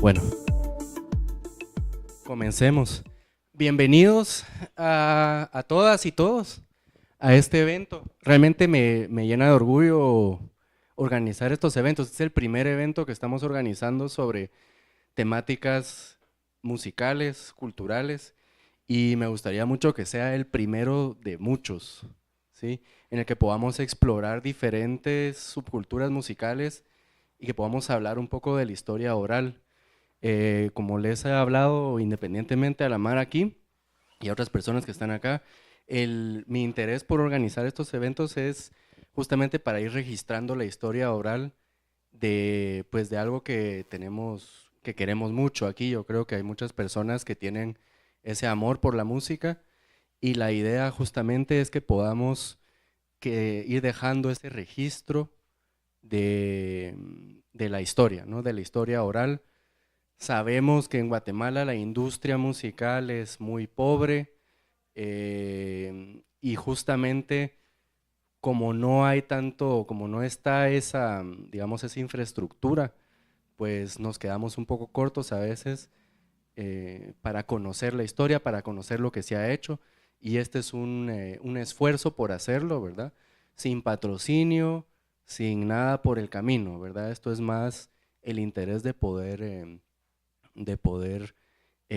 Bueno, comencemos. Bienvenidos a todas y todos a este evento. Realmente me llena de orgullo organizar estos eventos. Es el primer evento que estamos organizando sobre temáticas musicales, culturales, y me gustaría mucho que sea el primero de muchos, ¿sí? En el que podamos explorar diferentes subculturas musicales y que podamos hablar un poco de la historia oral. Como les he hablado independientemente a la mar aquí y a otras personas que están acá, mi interés por organizar estos eventos es justamente para ir registrando la historia oral pues, de algo que que queremos mucho aquí. Yo creo que hay muchas personas que tienen ese amor por la música, y la idea justamente es que podamos ir dejando ese registro de la historia, ¿no? De la historia oral. Sabemos que en Guatemala la industria musical es muy pobre, y justamente como no hay tanto, como no está esa, digamos, esa infraestructura, pues nos quedamos un poco cortos a veces para conocer la historia, para conocer lo que se ha hecho, y este es un esfuerzo por hacerlo, ¿verdad? Sin patrocinio, sin nada por el camino, ¿verdad? Esto es más el interés de poder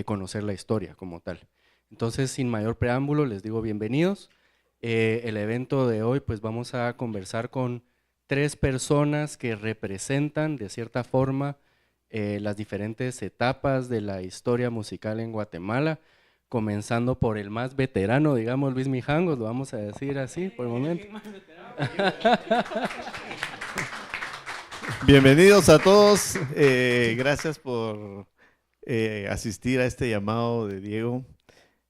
conocer la historia como tal. Entonces, sin mayor preámbulo, les digo bienvenidos. El evento de hoy, pues vamos a conversar con tres personas que representan de cierta forma las diferentes etapas de la historia musical en Guatemala, comenzando por el más veterano, digamos, Luis Mijangos, lo vamos a decir así por el momento. Bienvenidos a todos, gracias por asistir a este llamado de Diego,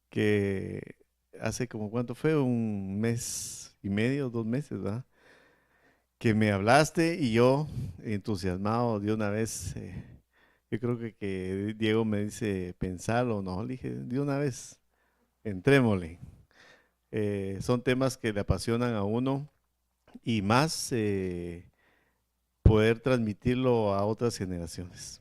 que hace como, ¿cuánto fue? Un mes y medio, 2 meses, ¿verdad? Que me hablaste y yo, entusiasmado de una vez, yo creo que Diego me dice, pensarlo, ¿no? Le dije, de una vez, entrémosle. Son temas que le apasionan a uno y más poder transmitirlo a otras generaciones.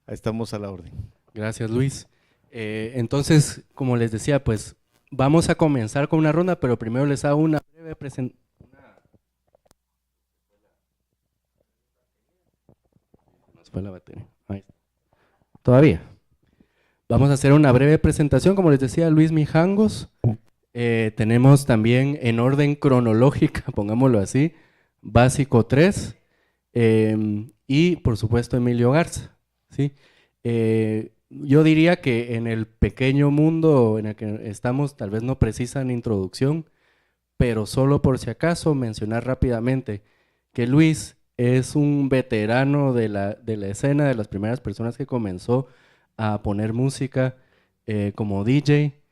Estamos a la orden. Gracias, Luis. Entonces, como les decía, pues vamos a comenzar con una ronda, pero primero les hago una breve presentación. Nos fue la batería. Ahí está. Todavía. Vamos a hacer una breve presentación, como les decía, Luis Mijangos. Tenemos también en orden cronológica, pongámoslo así, Básico 3, y por supuesto Emilio Garza, ¿sí? Yo diría que en el pequeño mundo en el que estamos tal vez no precisan introducción, pero solo por si acaso mencionar rápidamente que Luis es un veterano de la escena, de las primeras personas que comenzó a poner música como DJ,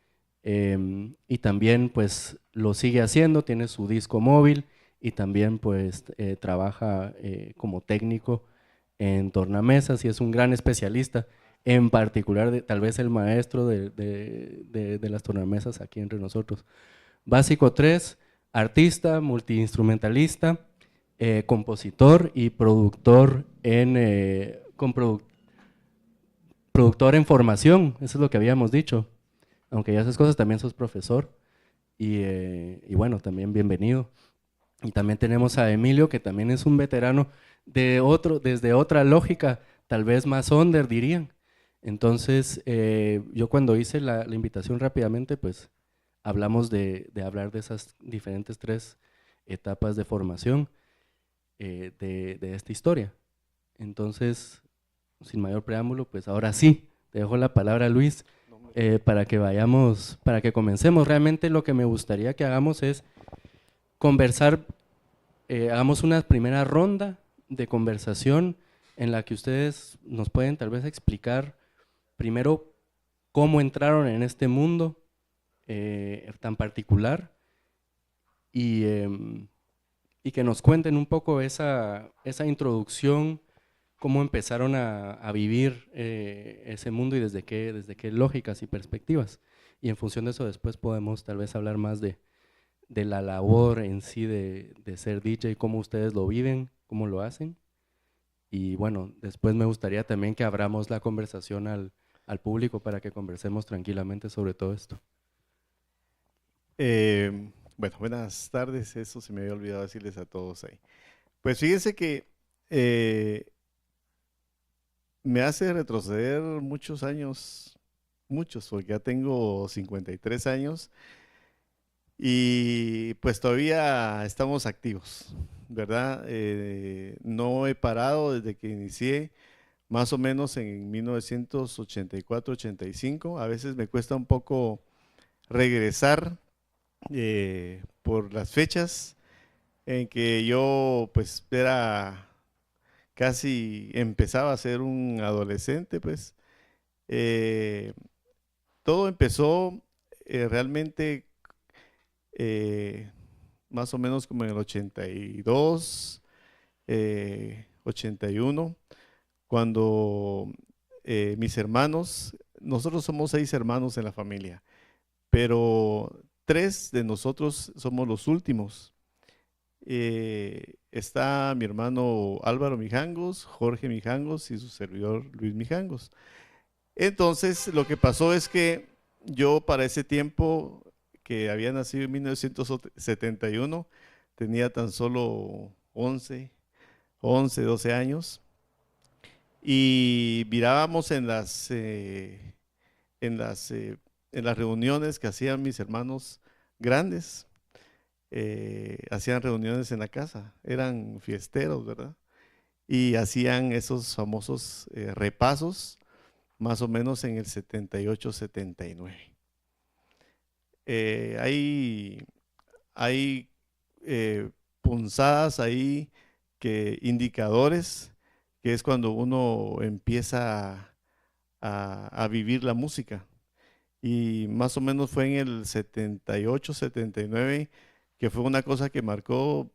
y también pues lo sigue haciendo, tiene su disco móvil y también pues trabaja como técnico en tornamesas y es un gran especialista, en particular tal vez el maestro de las tornamesas aquí entre nosotros. Básico 3, artista, multiinstrumentalista, compositor y productor productor en formación, eso es lo que habíamos dicho. Aunque ya esas cosas, también sos profesor y bueno, también bienvenido. Y también tenemos a Emilio, que también es un veterano desde otra lógica, tal vez más under, dirían. Entonces, yo cuando hice la invitación rápidamente, pues hablamos de hablar de esas diferentes tres etapas de formación de esta historia. Entonces, sin mayor preámbulo, pues ahora sí, te dejo la palabra, Luis, para que vayamos, para que comencemos. Realmente lo que me gustaría que hagamos es conversar, hagamos una primera ronda de conversación en la que ustedes nos pueden tal vez explicar primero cómo entraron en este mundo tan particular y y que nos cuenten un poco esa introducción, cómo empezaron a vivir ese mundo y desde qué lógicas y perspectivas. Y en función de eso después podemos tal vez hablar más de la labor en sí de ser DJ, cómo ustedes lo viven, cómo lo hacen. Y bueno, después me gustaría también que abramos la conversación al público para que conversemos tranquilamente sobre todo esto. Bueno, buenas tardes, eso se me había olvidado decirles a todos ahí. Pues fíjense que me hace retroceder muchos años, muchos, porque ya tengo 53 años y pues todavía estamos activos, ¿verdad? No he parado desde que inicié, más o menos en 1984-85. A veces me cuesta un poco regresar por las fechas en que yo pues era casi empezaba a ser un adolescente, pues. Eh, Todo empezó realmente eh, más o menos como en el 82, 81, cuando mis hermanos, nosotros somos 6 hermanos en la familia, pero 3 de nosotros somos los últimos. Está mi hermano Álvaro Mijangos, Jorge Mijangos y su servidor Luis Mijangos. Entonces, lo que pasó es que yo para ese tiempo, que había nacido en 1971, tenía tan solo 12 años, y mirábamos en las reuniones que hacían mis hermanos grandes. Hacían reuniones en la casa, eran fiesteros, ¿verdad? Y hacían esos famosos repasos, más o menos en el 78-79. Hay punzadas ahí, indicadores, que es cuando uno empieza a vivir la música. Y más o menos fue en el 78-79 que fue una cosa que marcó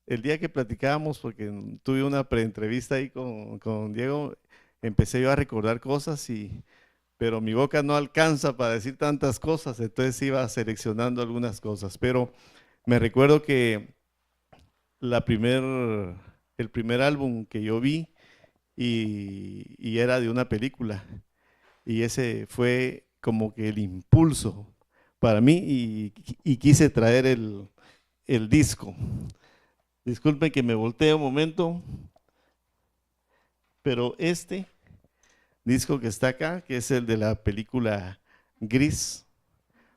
el día que platicábamos, porque tuve una preentrevista ahí con Diego. Empecé yo a recordar cosas, pero mi boca no alcanza para decir tantas cosas, entonces iba seleccionando algunas cosas. Pero me recuerdo que el primer álbum que yo vi y era de una película, y ese fue como que el impulso para mí, y quise traer el disco. Disculpen que me voltee un momento, pero este disco que está acá, que es el de la película Gris,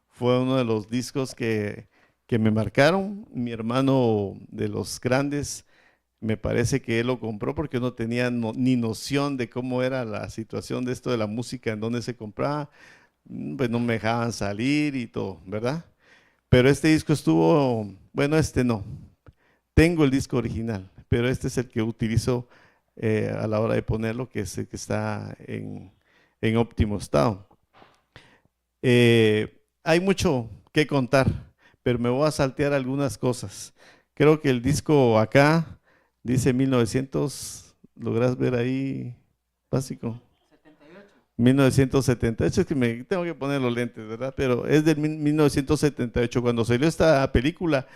fue uno de los discos que me marcaron. Mi hermano de los grandes, me parece que él lo compró porque no tenía ni noción de cómo era la situación de esto de la música, en dónde se compraba. Pues no me dejaban salir y todo, ¿verdad? Pero este disco estuvo, bueno, este no. Tengo el disco original, pero este es el que utilizo a la hora de ponerlo, que es el que está en óptimo estado. Hay mucho que contar, pero me voy a saltear algunas cosas. Creo que el disco acá dice 1900, ¿logras ver ahí, básico? 1978, es que me tengo que poner los lentes, ¿verdad? Pero es de 1978. Cuando salió esta película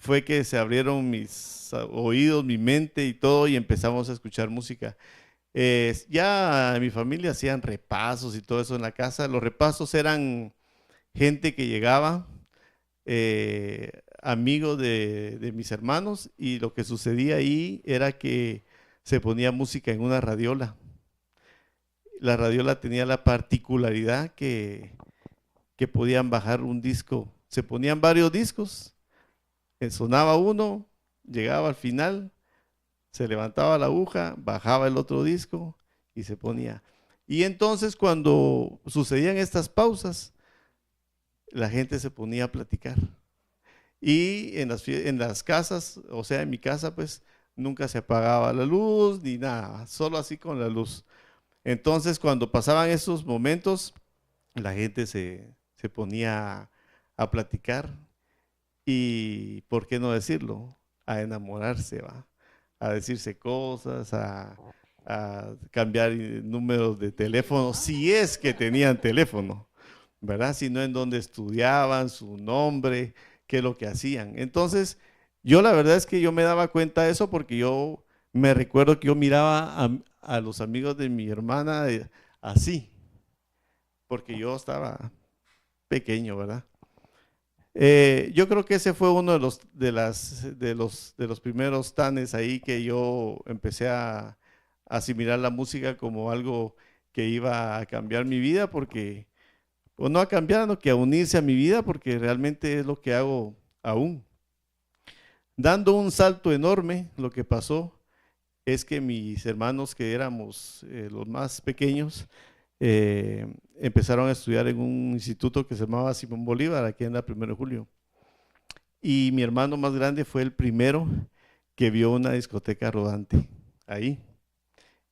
fue que se abrieron mis oídos, mi mente y todo, y empezamos a escuchar música. Ya mi familia hacían repasos y todo eso en la casa. Los repasos eran gente que llegaba, amigos de mis hermanos, y lo que sucedía ahí era que se ponía música en una radiola. La radiola tenía la particularidad que podían bajar un disco, se ponían varios discos, sonaba uno, llegaba al final, se levantaba la aguja, bajaba el otro disco y se ponía. Y entonces cuando sucedían estas pausas, la gente se ponía a platicar. Y en las casas, o sea, en mi casa, pues nunca se apagaba la luz ni nada, solo así con la luz. Entonces, cuando pasaban esos momentos, la gente se ponía a platicar y, ¿por qué no decirlo? A enamorarse, ¿va? A decirse cosas, a cambiar números de teléfono, si es que tenían teléfono, ¿verdad? Si no, en dónde estudiaban, su nombre, qué es lo que hacían. Entonces, yo la verdad es que yo me daba cuenta de eso porque yo me recuerdo que yo miraba a los amigos de mi hermana así, porque yo estaba pequeño, ¿verdad? Yo creo que ese fue uno de los primeros tanes ahí que yo empecé a asimilar la música como algo que iba a cambiar mi vida, porque, o no a cambiar, sino que a unirse a mi vida, porque realmente es lo que hago aún. Dando un salto enorme, lo que pasó es que mis hermanos, que éramos los más pequeños, empezaron a estudiar en un instituto que se llamaba Simón Bolívar, aquí en la 1 de Julio. Y mi hermano más grande fue el primero que vio una discoteca rodante ahí.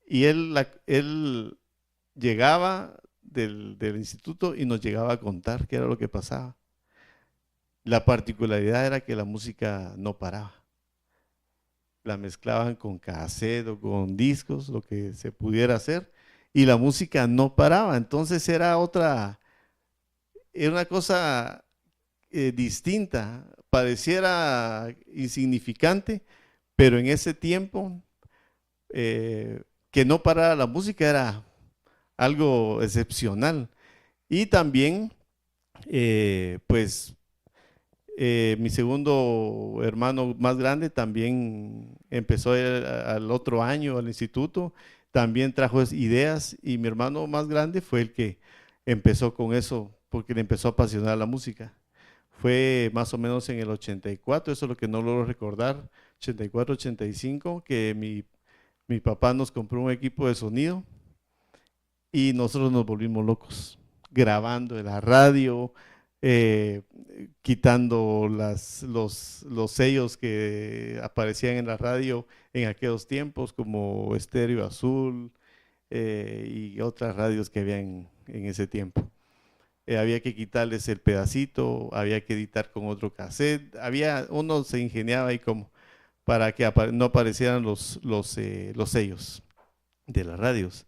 Y él llegaba del instituto y nos llegaba a contar qué era lo que pasaba. La particularidad era que la música no paraba. La mezclaban con cassette o con discos, lo que se pudiera hacer, y la música no paraba. Entonces era una cosa distinta, pareciera insignificante, pero en ese tiempo que no parara la música era algo excepcional. Y también, pues, mi segundo hermano más grande también empezó al otro año al instituto, también trajo ideas, y mi hermano más grande fue el que empezó con eso, porque le empezó a apasionar la música. Fue más o menos en el 84, eso es lo que no logro recordar, 84, 85, que mi papá nos compró un equipo de sonido y nosotros nos volvimos locos, grabando en la radio, eh, quitando los sellos que aparecían en la radio en aquellos tiempos, como Estéreo Azul y otras radios que había en ese tiempo. Había que quitarles el pedacito, había que editar con otro cassette, uno se ingeniaba ahí como para que no aparecieran los sellos de las radios.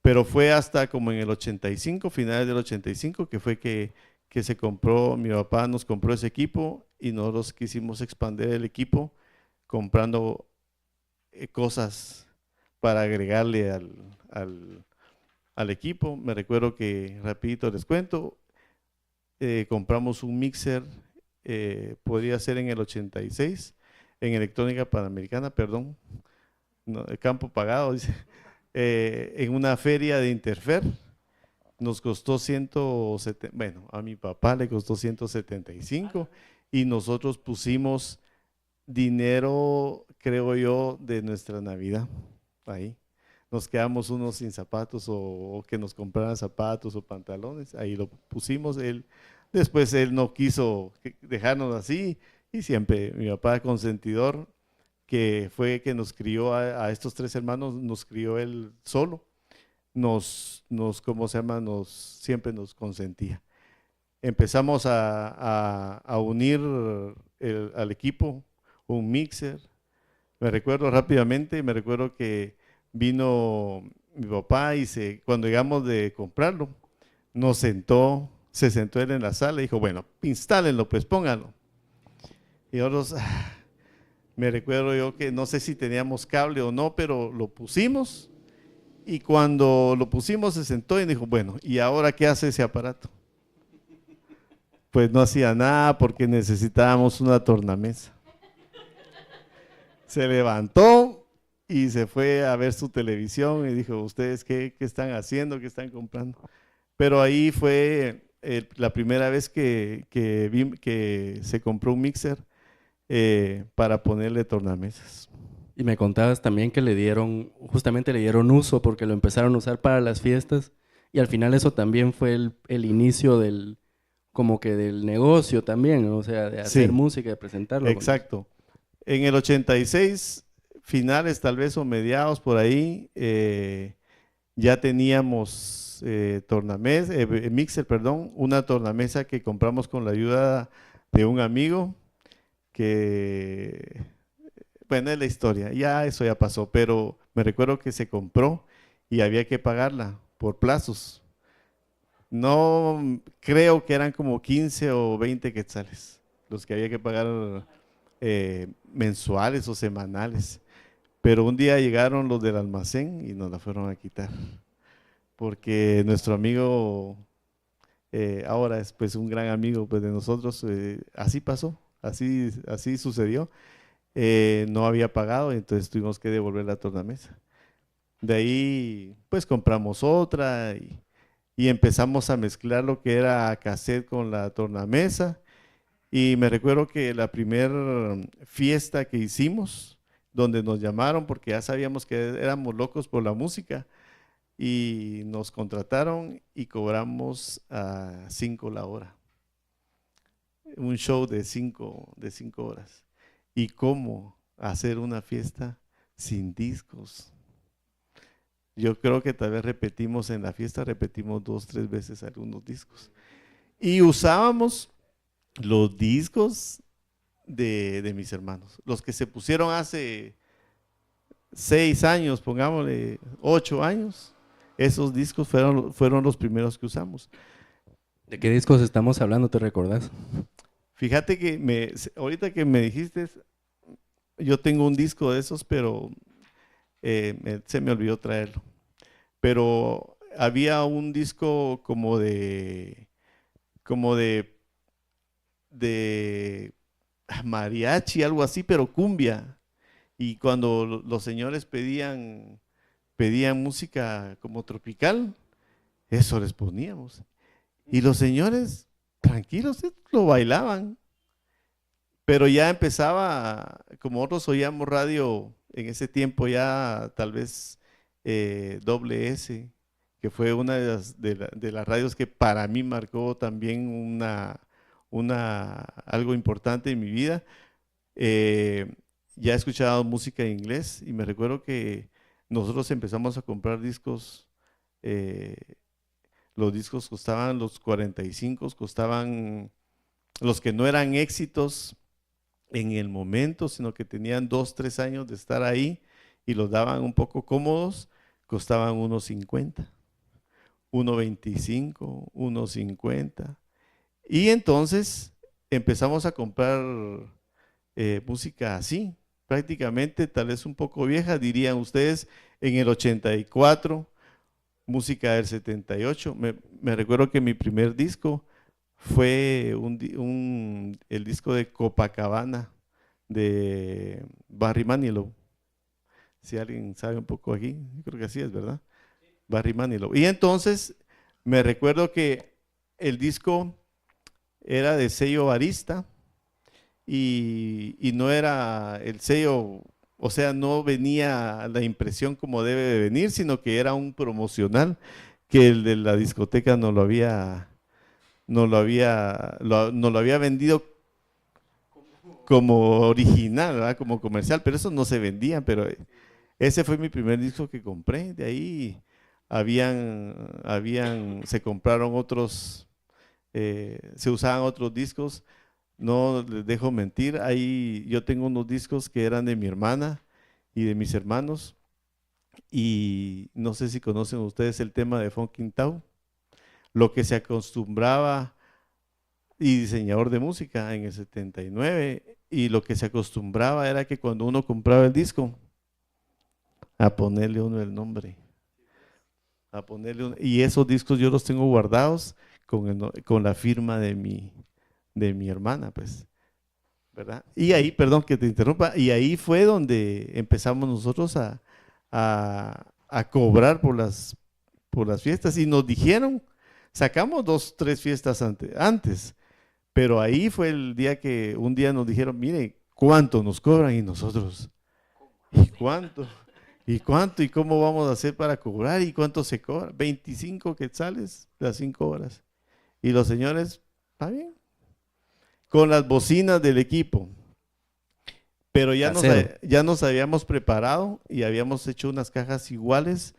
Pero fue hasta como en el 85, finales del 85, que fue que se compró, mi papá nos compró ese equipo y nosotros quisimos expandir el equipo comprando cosas para agregarle al equipo. Me recuerdo que, rapidito les cuento, compramos un mixer, podría ser en el 86, en Electrónica Panamericana, perdón, no, Campo Pagado, dice, en una feria de Interfer. Nos costó 170, bueno, a mi papá le costó 175 y nosotros pusimos dinero, creo yo, de nuestra Navidad ahí. Nos quedamos unos sin zapatos o que nos compraran zapatos o pantalones, ahí lo pusimos. Después él no quiso dejarnos así, y siempre mi papá consentidor, que fue que nos crió a estos tres hermanos, nos crió él solo. ¿Cómo se llama? Siempre nos consentía. Empezamos a unir al equipo un mixer. Me recuerdo rápidamente, me recuerdo que vino mi papá y cuando llegamos de comprarlo, se sentó él en la sala y dijo, bueno, instálenlo, pues pónganlo. Y nosotros, me recuerdo yo que no sé si teníamos cable o no, pero lo pusimos. Y cuando lo pusimos se sentó y dijo, bueno, ¿y ahora qué hace ese aparato? Pues no hacía nada porque necesitábamos una tornamesa. Se levantó y se fue a ver su televisión y dijo, ¿ustedes qué están haciendo? ¿Qué están comprando? Pero ahí fue la primera vez que se compró un mixer para ponerle tornamesas. Y me contabas también que justamente le dieron uso porque lo empezaron a usar para las fiestas, y al final eso también fue el inicio como que del negocio también, o sea, de hacer música, de presentarlo. Exacto. En el 86, finales tal vez o mediados por ahí, ya teníamos mixer, perdón, una tornamesa que compramos con la ayuda de un amigo que, bueno, es la historia, ya eso ya pasó, pero me recuerdo que se compró y había que pagarla por plazos. No creo que eran como 15 o 20 quetzales los que había que pagar mensuales o semanales. Pero un día llegaron los del almacén y nos la fueron a quitar, porque nuestro amigo, ahora es pues un gran amigo pues, de nosotros, así pasó, así sucedió, no había pagado, entonces tuvimos que devolver la tornamesa. De ahí pues compramos otra y empezamos a mezclar lo que era cassette con la tornamesa. Y me recuerdo que la primera fiesta que hicimos, donde nos llamaron porque ya sabíamos que éramos locos por la música y nos contrataron y cobramos a 5 la hora. Un show de cinco horas. ¿Y cómo hacer una fiesta sin discos? Yo creo que tal vez repetimos en la fiesta, repetimos 2, 3 veces algunos discos. Y usábamos los discos de mis hermanos, los que se pusieron hace 6 años, pongámosle 8 años, esos discos fueron los primeros que usamos. ¿De qué discos estamos hablando? ¿Te recordás? Fíjate que ahorita que me dijiste, yo tengo un disco de esos, pero se me olvidó traerlo. Pero había un disco como de mariachi, algo así, pero cumbia. Y cuando los señores pedían música como tropical, eso les poníamos. Y los señores, tranquilos, lo bailaban. Pero ya empezaba, como otros oíamos radio en ese tiempo, ya tal vez doble S, que fue una de las radios que para mí marcó también algo importante en mi vida. Ya he escuchado música en inglés y me recuerdo que nosotros empezamos a comprar discos. Los discos costaban los 45, costaban los que no eran éxitos en el momento, sino que tenían 2, 3 años de estar ahí y los daban un poco cómodos, costaban unos 50, 1.25, 1.50. Y entonces empezamos a comprar música así, prácticamente tal vez un poco vieja, dirían ustedes, en el 84, música del 78. Me recuerdo que mi primer disco fue el disco de Copacabana de Barry Manilow. Si alguien sabe un poco aquí, yo creo que así es, ¿verdad? Barry Manilow. Y entonces me recuerdo que el disco era de sello Arista y no era el sello, o sea, no venía la impresión como debe de venir, sino que era un promocional que el de la discoteca nos lo había vendido como original, ¿verdad? Como comercial, pero eso no se vendía, pero ese fue mi primer disco que compré. De ahí se compraron otros, se usaban otros discos. No les dejo mentir, ahí yo tengo unos discos que eran de mi hermana y de mis hermanos, y no sé si conocen ustedes el tema de Funkin' Town, lo que se acostumbraba, y diseñador de música en el 79, y lo que se acostumbraba era que cuando uno compraba el disco, a ponerle uno el nombre, y esos discos yo los tengo guardados con la firma de mi hermana, pues, ¿verdad? Y ahí, perdón que te interrumpa, y ahí fue donde empezamos nosotros a cobrar por las fiestas, y nos dijeron, sacamos 2, 3 fiestas antes, pero ahí fue el día que un día nos dijeron, mire, ¿cuánto nos cobran? Y nosotros, ¿y cuánto? ¿Y cuánto? ¿Y cómo vamos a hacer para cobrar? ¿Y cuánto se cobra? 25 quetzales las 5 horas. Y los señores, está bien, con las bocinas del equipo. Pero ya nos habíamos preparado y habíamos hecho unas cajas iguales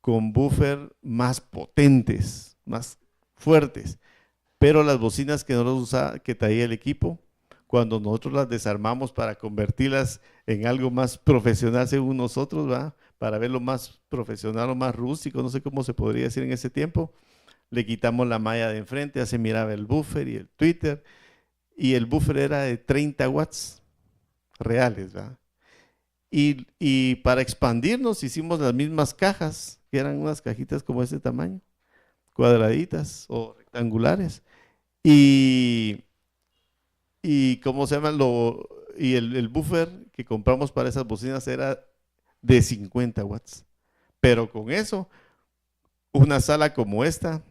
con buffer más potentes, más fuertes. Pero las bocinas que no los usaba, que traía el equipo, cuando nosotros las desarmamos para convertirlas en algo más profesional según nosotros, ¿va? Para verlo más profesional o más rústico, no sé cómo se podría decir en ese tiempo, le quitamos la malla de enfrente, ya se miraba el buffer y el tweeter, y el buffer era de 30 watts reales, ¿va? Y para expandirnos hicimos las mismas cajas, que eran unas cajitas como este tamaño, cuadraditas o rectangulares. Y, y ¿cómo se llama? Y el buffer que compramos para esas bocinas era de 50 watts. Pero con eso, una sala como esta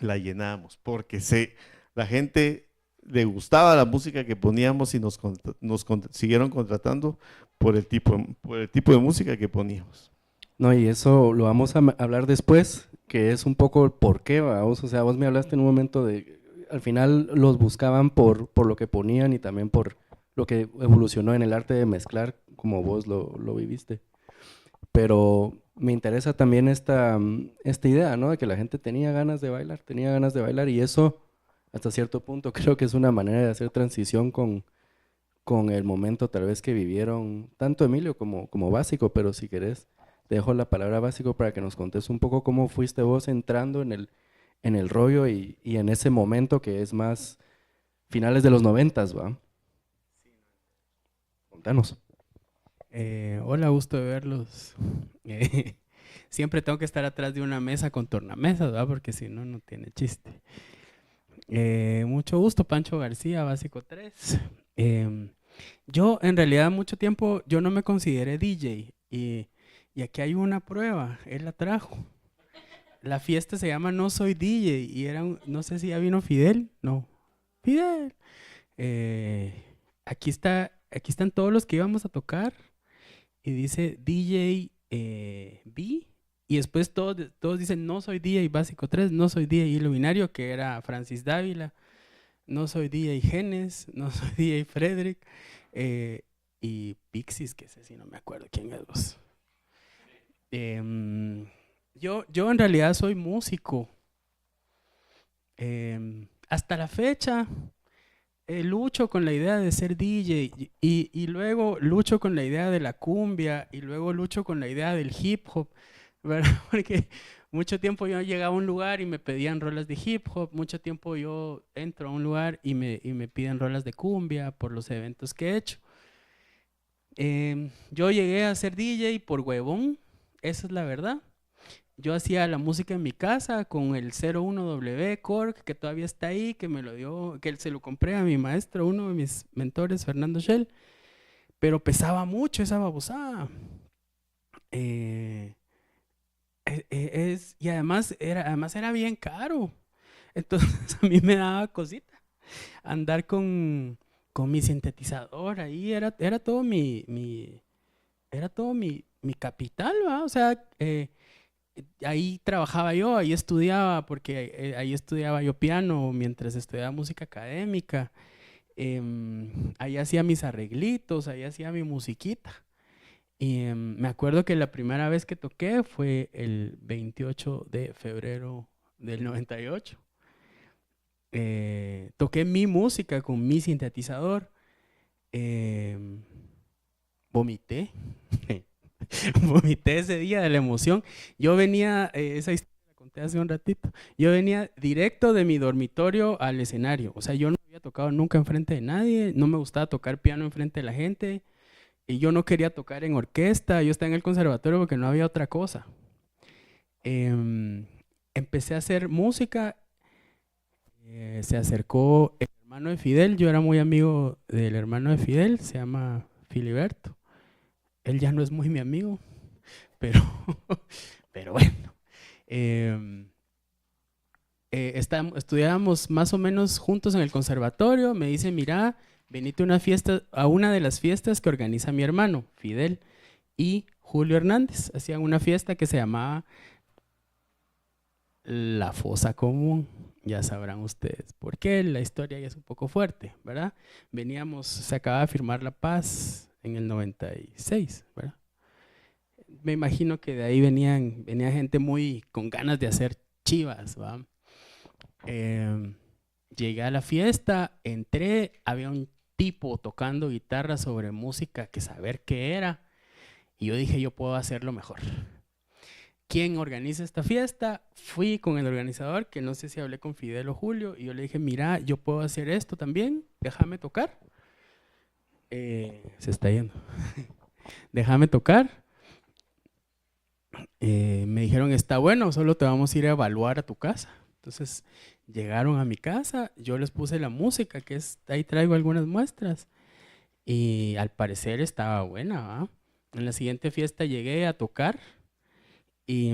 la llenábamos, porque la gente le gustaba la música que poníamos y siguieron contratando por el tipo de música que poníamos. No, y eso lo vamos a hablar después, que es un poco el por qué, vamos. O sea, vos me hablaste en un momento de, al final los buscaban por lo que ponían y también por lo que evolucionó en el arte de mezclar, como vos lo viviste. Pero me interesa también esta idea, ¿no? De que la gente tenía ganas de bailar, y eso, hasta cierto punto, creo que es una manera de hacer transición con el momento tal vez que vivieron tanto Emilio como Básico, pero si querés, te dejo la palabra Básico para que nos contes un poco cómo fuiste vos entrando en el rollo y en ese momento que es más finales de los 90, ¿va? Contanos. Hola, gusto de verlos. Siempre tengo que estar atrás de una mesa con tornamesas, ¿verdad? Porque si no, no tiene chiste. Mucho gusto, Pancho García, Básico 3. Yo, en realidad, mucho tiempo, yo no me consideré DJ. Y aquí hay una prueba, él la trajo. La fiesta se llama No Soy DJ y no sé si ya vino Fidel. No, Fidel. Aquí están todos los que íbamos a tocar. Y dice DJ B, y después todos dicen no soy DJ Básico 3, no soy DJ Iluminario, que era Francis Dávila, no soy DJ Genes, no soy DJ Frederick, y Pixies, que sé si no me acuerdo quién es vos. Yo en realidad soy músico. Hasta la fecha lucho con la idea de ser DJ y luego lucho con la idea de la cumbia y luego lucho con la idea del hip hop, ¿verdad? Porque mucho tiempo yo llegaba a un lugar y me pedían rolas de hip hop, mucho tiempo yo entro a un lugar y me piden rolas de cumbia por los eventos que he hecho. Yo llegué a ser DJ por huevón, esa es la verdad. Yo hacía la música en mi casa con el 01W Korg, que todavía está ahí, que me lo dio, que se lo compré a mi maestro, uno de mis mentores, Fernando Shell, pero pesaba mucho esa babosada. Y además era bien caro. Entonces a mí me daba cosita andar con mi sintetizador ahí, era todo era todo mi capital, ¿va? O sea, ahí trabajaba yo, ahí estudiaba, porque ahí estudiaba yo piano mientras estudiaba música académica. Ahí hacía mis arreglitos, ahí hacía mi musiquita. Y me acuerdo que la primera vez que toqué fue el 28 de febrero del 98. Toqué mi música con mi sintetizador. Vomité. Vomité ese día de la emoción. Yo venía, esa historia la conté hace un ratito, yo venía directo de mi dormitorio al escenario. O sea, yo no había tocado nunca enfrente de nadie, no me gustaba tocar piano enfrente de la gente, y yo no quería tocar en orquesta, yo estaba en el conservatorio porque no había otra cosa. Empecé a hacer música, se acercó el hermano de Fidel, yo era muy amigo del hermano de Fidel, se llama Filiberto. Él ya no es muy mi amigo, pero, pero bueno. Estudiábamos más o menos juntos en el conservatorio. Me dice, mira, venite a una de las fiestas que organiza mi hermano, Fidel, y Julio Hernández. Hacían una fiesta que se llamaba La Fosa Común. Ya sabrán ustedes por qué, la historia ya es un poco fuerte, ¿verdad? Se acababa de firmar la paz en el 96, ¿verdad? Me imagino que de ahí venía gente muy con ganas de hacer chivas, ¿va? Llegué a la fiesta, entré, había un tipo tocando guitarra sobre música que saber qué era. Y yo dije, yo puedo hacerlo mejor. ¿Quién organiza esta fiesta? Fui con el organizador, que no sé si hablé con Fidel o Julio, y yo le dije, mira, yo puedo hacer esto también, déjame tocar. Se está yendo. Déjame tocar. Me dijeron, está bueno, solo te vamos a ir a evaluar a tu casa. Entonces llegaron a mi casa, yo les puse la música, que es, ahí traigo algunas muestras, y al parecer estaba buena, ¿va? En la siguiente fiesta llegué a tocar y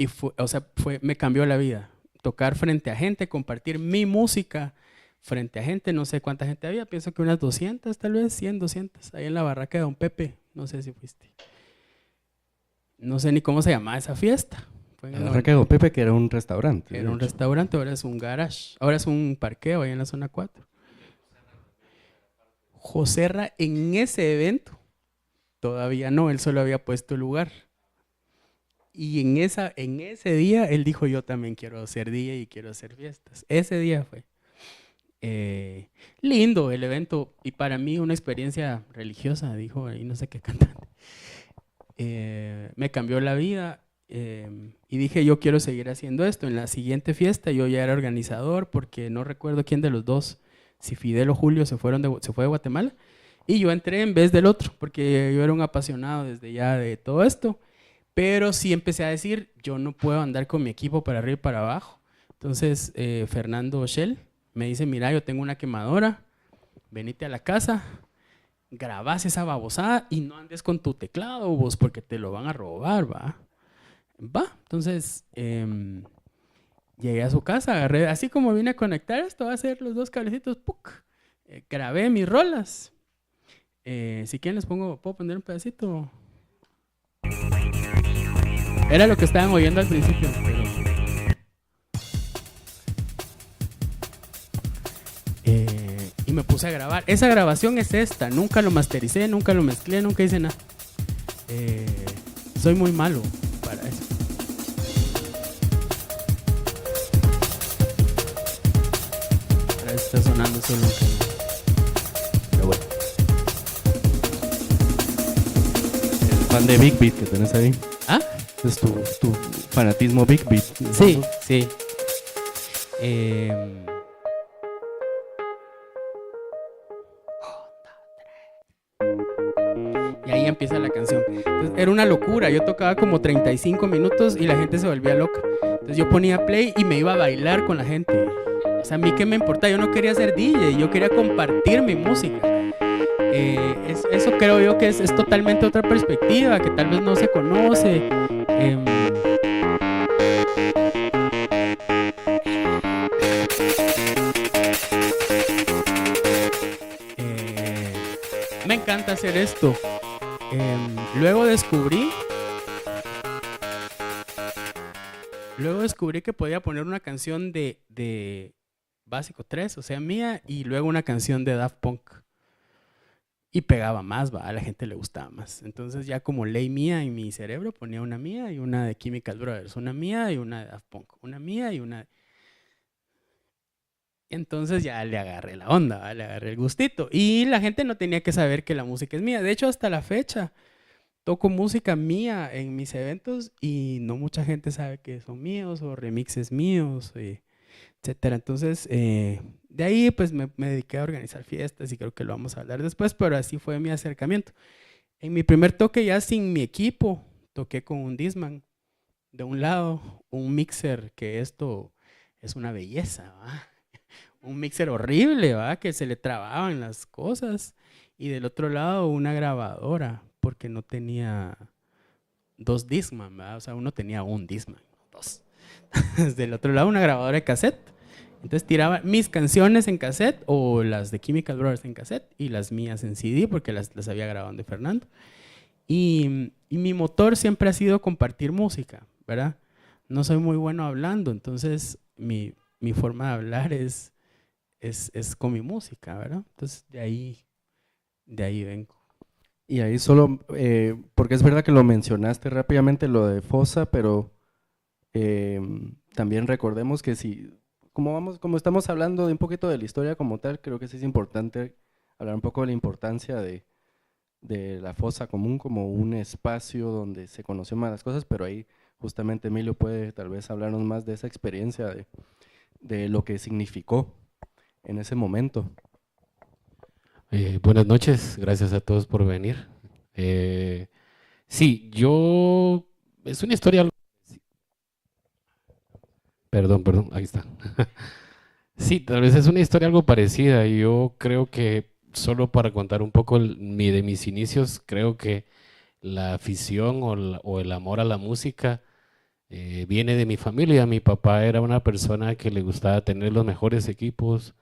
fue, o sea, me cambió la vida. Tocar frente a gente, compartir mi música frente a gente, no sé cuánta gente había, pienso que unas 200, tal vez 100, 200, ahí en la barraca de Don Pepe, no sé si fuiste. No sé ni cómo se llamaba esa fiesta. Fue La barraca de Don Pepe, que era un restaurante. Era un restaurante, ahora es un garage, ahora es un parqueo ahí en la zona 4. Joserra en ese evento, todavía no, él solo había puesto el lugar. Y en ese día él dijo, yo también quiero ser DJ y quiero hacer fiestas. Ese día fue lindo el evento y para mí una experiencia religiosa, dijo ahí no sé qué cantante. Me cambió la vida y dije, yo quiero seguir haciendo esto. En la siguiente fiesta yo ya era organizador porque no recuerdo quién de los dos, si Fidel o Julio se fue de Guatemala. Y yo entré en vez del otro porque yo era un apasionado desde ya de todo esto. Pero sí empecé a decir, yo no puedo andar con mi equipo para arriba y para abajo. Entonces, Fernando Shell me dice, mira, yo tengo una quemadora, venite a la casa, grabás esa babosada y no andes con tu teclado vos porque te lo van a robar, ¿va? Entonces, llegué a su casa, agarré, así como vine a conectar esto, va a hacer los dos cablecitos, ¡puc! Grabé mis rolas. Si quieren les puedo poner un pedacito. Era lo que estaban oyendo al principio, pero... y me puse a grabar. Esa grabación es esta. Nunca lo mastericé, nunca lo mezclé, nunca hice nada. Soy muy malo para eso. Ahora está sonando solo un cañón. Pero bueno. El fan de Big Beat que tenés ahí. ¿Ah? Es tu fanatismo Big Beat. Sí, sí. Y ahí empieza la canción. Entonces, era una locura. Yo tocaba como 35 minutos y la gente se volvía loca. Entonces yo ponía play y me iba a bailar con la gente. O sea, a mí qué me importa. Yo no quería ser DJ, yo quería compartir mi música. Eso creo yo que es totalmente otra perspectiva, que tal vez no se conoce. Me encanta hacer esto. Luego descubrí que podía poner una canción de Básico 3, o sea, mía, y luego una canción de Daft Punk. Y pegaba más, a la gente le gustaba más. Entonces ya como ley mía en mi cerebro ponía una mía y una de Chemical Brothers, una mía y una de Daft Punk, una mía y una... Entonces ya le agarré la onda, le agarré el gustito. Y la gente no tenía que saber que la música es mía. De hecho, hasta la fecha toco música mía en mis eventos y no mucha gente sabe que son míos o remixes míos, etcétera. Entonces, de ahí pues me dediqué a organizar fiestas y creo que lo vamos a hablar después, pero así fue mi acercamiento. En mi primer toque ya sin mi equipo, toqué con un Discman. De un lado, un mixer, que esto es una belleza, ¿va? Un mixer horrible, ¿va? Que se le trababan las cosas. Y del otro lado, una grabadora, porque no tenía dos Discman, ¿va? O sea, uno tenía un Discman, dos. Del otro lado, una grabadora de cassette. Entonces tiraba mis canciones en cassette o las de Chemical Brothers en cassette y las mías en CD porque las había grabado de Fernando. Y mi motor siempre ha sido compartir música, ¿verdad? No soy muy bueno hablando, entonces mi forma de hablar es con mi música, ¿verdad? Entonces de ahí vengo. Y ahí solo, porque es verdad que lo mencionaste rápidamente, lo de Fossa, pero también recordemos que si como estamos hablando de un poquito de la historia como tal, creo que sí es importante hablar un poco de la importancia de la fosa común como un espacio donde se conoció más las cosas, pero ahí justamente Emilio puede tal vez hablarnos más de esa experiencia, de lo que significó en ese momento. Buenas noches, gracias a todos por venir. Sí, es una historia, perdón, ahí está. Sí, tal vez es una historia algo parecida. Yo creo que solo para contar un poco de mis inicios, creo que la afición o el amor a la música viene de mi familia. Mi papá era una persona que le gustaba tener los mejores equipos,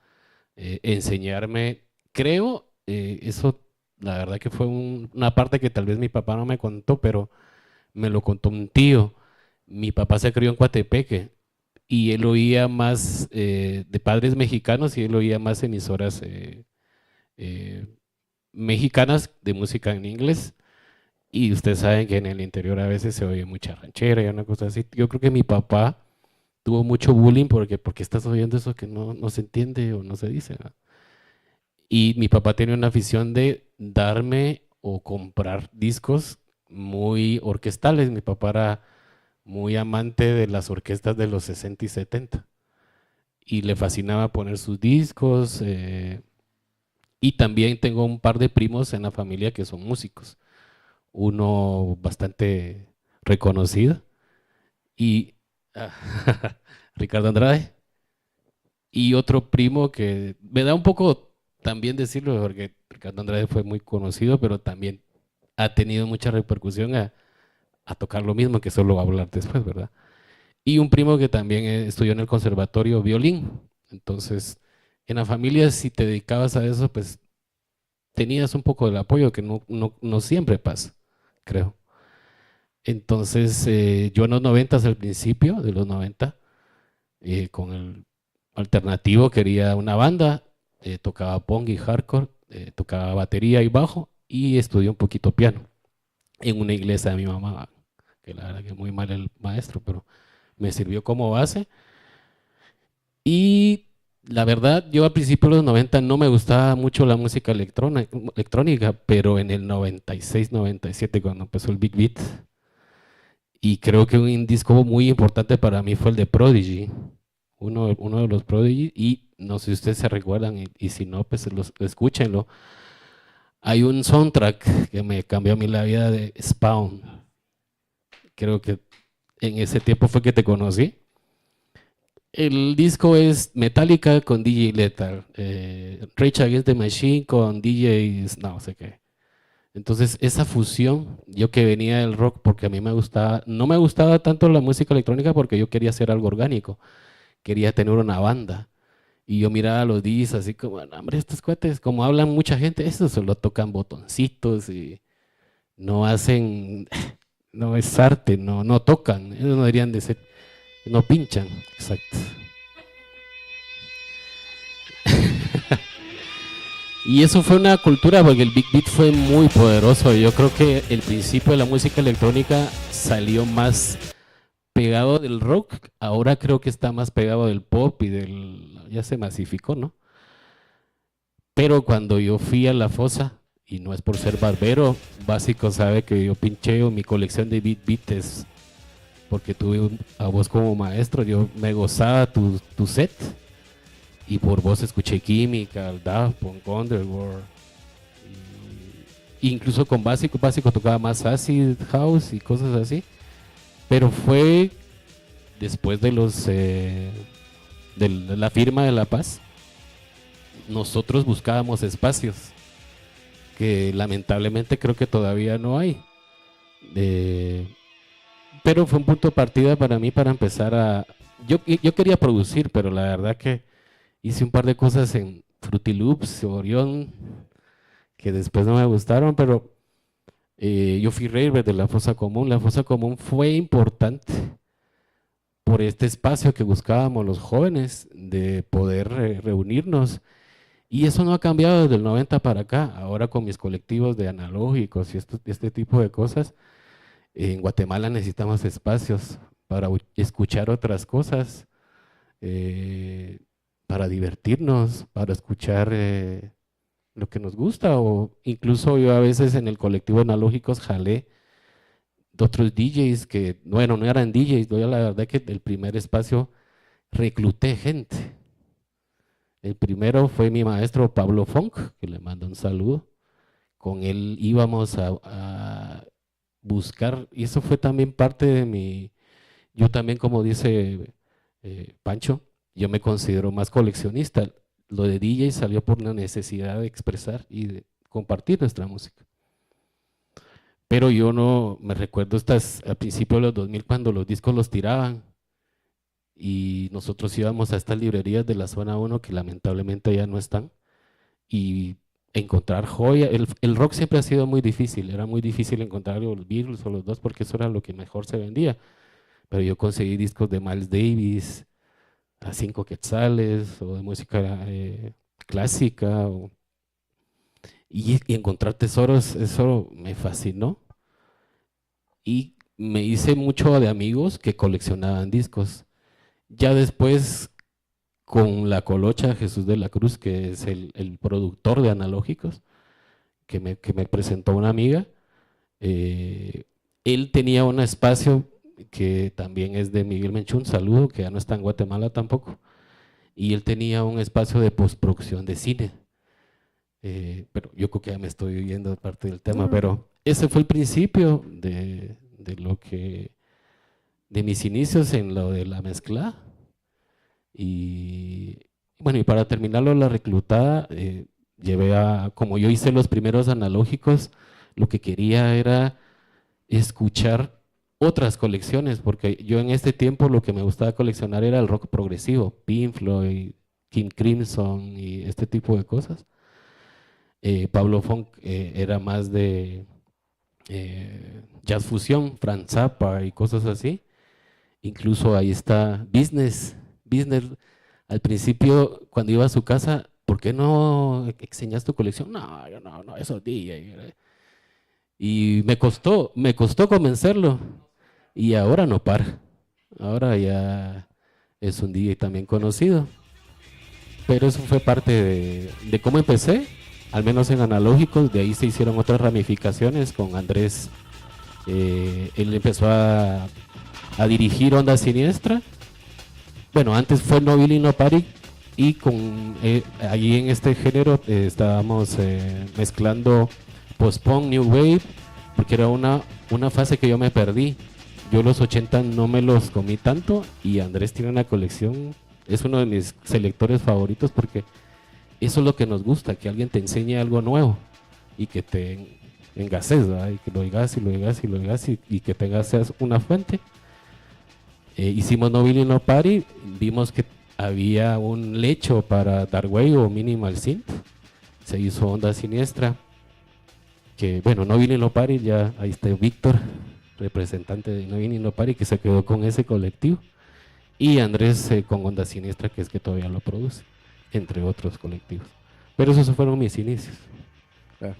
enseñarme, creo, eso la verdad que fue una parte que tal vez mi papá no me contó, pero me lo contó un tío. Mi papá se crió en Coatepeque y él oía más de padres mexicanos y él oía más emisoras eh, mexicanas de música en inglés. Y ustedes saben que en el interior a veces se oye mucha ranchera y una cosa así. Yo creo que mi papá tuvo mucho bullying porque estás oyendo eso que no se entiende o no se dice, ¿no? Y mi papá tenía una afición de darme o comprar discos muy orquestales. Mi papá era muy amante de las orquestas de los 60 y 70 y le fascinaba poner sus discos. Y también tengo un par de primos en la familia que son músicos, uno bastante reconocido y Ricardo Andrade, y otro primo que me da un poco también decirlo porque Ricardo Andrade fue muy conocido, pero también ha tenido mucha repercusión a tocar lo mismo, que solo va a hablar después, ¿verdad? Y un primo que también estudió en el conservatorio violín. Entonces, en la familia, si te dedicabas a eso, pues tenías un poco del apoyo que no siempre pasa, creo. Entonces, yo en los 90, al principio de los 90, con el alternativo quería una banda, tocaba punk y hardcore, tocaba batería y bajo y estudié un poquito piano en una iglesia de mi mamá, que la verdad que muy mal el maestro, pero me sirvió como base. Y la verdad, yo al principio de los 90 no me gustaba mucho la música electrónica, pero en el 96, 97, cuando empezó el Big Beat, y creo que un disco muy importante para mí fue el de Prodigy, uno de los Prodigy, y no sé si ustedes se recuerdan, y si no, pues escúchenlo. Hay un soundtrack que me cambió a mí la vida de Spawn. Creo que en ese tiempo fue que te conocí. El disco es Metallica con DJ Lethal, Rage Against the Machine con DJ no sé qué. Entonces esa fusión, yo que venía del rock porque a mí me gustaba, no me gustaba tanto la música electrónica porque yo quería hacer algo orgánico, quería tener una banda. Y yo miraba a los DJs así como, "No, hombre, estos cuates, como hablan mucha gente, estos solo tocan botoncitos y no hacen, no es arte, no tocan, ellos no deberían de ser, no pinchan", exacto. Y eso fue una cultura porque el Big Beat fue muy poderoso. Yo creo que el principio de la música electrónica salió más pegado del rock, ahora creo que está más pegado del pop ya se masificó, ¿no? Pero cuando yo fui a la fosa, y no es por ser barbero, básico sabe que yo pincheo mi colección de Beat es porque tuve a vos como maestro, yo me gozaba tu set y por vos escuché Química, Daft Punk, Underworld, incluso con básico tocaba más acid house y cosas así, pero fue después de la firma de la paz, nosotros buscábamos espacios que lamentablemente creo que todavía no hay. Pero fue un punto de partida para mí para empezar yo quería producir, pero la verdad que hice un par de cosas en Fruity Loops, Orión, que después no me gustaron, pero yo fui raver de la Fosa Común. La Fosa Común fue importante por este espacio que buscábamos los jóvenes de poder reunirnos. Y eso no ha cambiado desde el 90 para acá. Ahora con mis colectivos de analógicos y este tipo de cosas, en Guatemala necesitamos espacios para escuchar otras cosas. para divertirnos, para escuchar lo que nos gusta, o incluso yo a veces en el colectivo Analógicos jalé de otros DJs que, bueno, no eran DJs, yo la verdad que el primer espacio recluté gente. El primero fue mi maestro Pablo Funk, que le mando un saludo. Con él íbamos a buscar, y eso fue también parte de mi, yo también como dice Pancho, yo me considero más coleccionista. Lo de DJ salió por la necesidad de expresar y de compartir nuestra música. Pero yo no, me recuerdo a principios de los 2000 cuando los discos los tiraban y nosotros íbamos a estas librerías de la zona 1 que lamentablemente ya no están, y encontrar joya, el rock siempre ha sido muy difícil, era muy difícil encontrar los Beatles o los dos porque eso era lo que mejor se vendía, pero yo conseguí discos de Miles Davis a 5 quetzales o de música clásica y encontrar tesoros, eso me fascinó, y me hice mucho de amigos que coleccionaban discos. Ya después, con la Colocha Jesús de la Cruz, que es el productor de Analógicos, que me presentó una amiga, él tenía un espacio que también es de Miguel Menchún, saludo, que ya no está en Guatemala tampoco, y él tenía un espacio de postproducción de cine. Pero yo creo que ya me estoy yendo de parte del tema, pero ese fue el principio de lo que, de mis inicios en lo de la mezcla. Y bueno, y para terminarlo, la reclutada, como yo hice los primeros analógicos, lo que quería era escuchar otras colecciones, porque yo en este tiempo lo que me gustaba coleccionar era el rock progresivo, Pink Floyd, King Crimson y este tipo de cosas. Pablo Funk era más de jazz fusión, Franz Zappa y cosas así. Incluso ahí está Business. Al principio, cuando iba a su casa, ¿por qué no enseñas tu colección? No, yo no, eso DJ. Y me costó convencerlo. Y ahora no para. Ahora ya es un DJ también conocido. Pero eso fue parte de cómo empecé, al menos en analógicos. De ahí se hicieron otras ramificaciones con Andrés. Él empezó a dirigir Onda Siniestra. Bueno, antes fue No Billy No Party, y allí en este género estábamos mezclando post-punk, new wave, porque era una fase que yo me perdí. Yo los 80 no me los comí tanto, y Andrés tiene una colección, es uno de mis selectores favoritos, porque eso es lo que nos gusta, que alguien te enseñe algo nuevo y que te engases, ¿verdad? Y que lo digas y lo digas y lo digas y que tengas una fuente. Hicimos No Billy No Party, vimos que había un lecho para Dark Wave o Minimal Synth, se hizo Onda Siniestra, que bueno, No Billy No Party, ya ahí está Víctor, representante de No Billy No Party, que se quedó con ese colectivo, y Andrés con Onda Siniestra, que es que todavía lo produce, entre otros colectivos. Pero esos fueron mis inicios. Claro.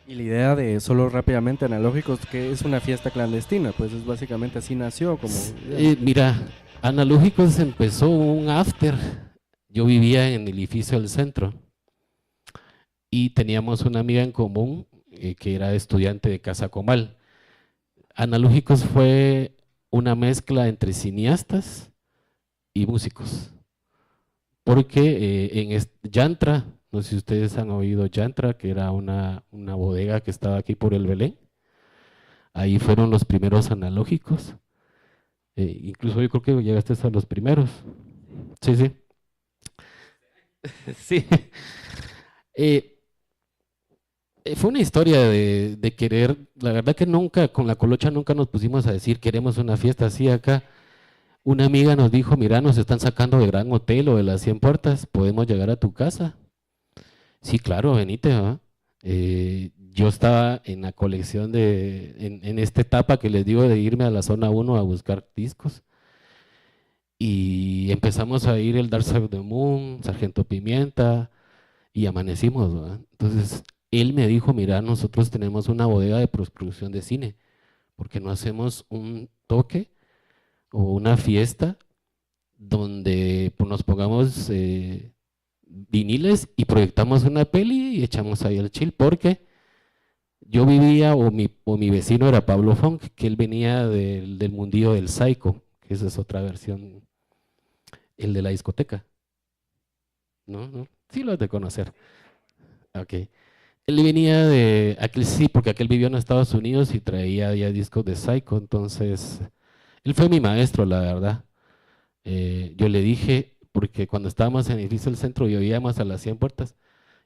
Y la idea de, solo rápidamente, analógicos, que es una fiesta clandestina, pues es básicamente así nació. Como mira, Analógicos empezó un after. Yo vivía en el edificio del centro y teníamos una amiga en común que era estudiante de Casa Comal. Analógicos fue una mezcla entre cineastas y músicos, porque en Yantra, no sé si ustedes han oído Yantra, que era una bodega que estaba aquí por el Belén. Ahí fueron los primeros analógicos. Incluso yo creo que llegaste a los primeros. Sí, sí. Sí. Fue una historia de querer, la verdad que nunca, con la Colocha nunca nos pusimos a decir queremos una fiesta así acá. Una amiga nos dijo, mira, nos están sacando de Gran Hotel o de las 100 Puertas, ¿podemos llegar a tu casa? Sí, claro, venite, ¿verdad? Yo estaba en la colección en esta etapa que les digo de irme a la zona 1 a buscar discos, y empezamos a ir el Dark Side of the Moon, Sargento Pimienta, y amanecimos, ¿verdad? Entonces él me dijo, mira, nosotros tenemos una bodega de postproducción de cine, ¿por qué no hacemos un toque o una fiesta donde pues, nos pongamos viniles y proyectamos una peli y echamos ahí el chill, porque yo vivía, o mi vecino era Pablo Funk, que él venía del mundillo del Psycho, que esa es otra versión, el de la discoteca. ¿No? ¿No? Sí lo has de conocer. Ok. Él venía de, aquel sí, porque aquel vivió en Estados Unidos y traía ya discos de Psycho, entonces, él fue mi maestro, la verdad. Yo le dije, porque cuando estábamos en el edificio del centro y oíamos a las 100 puertas,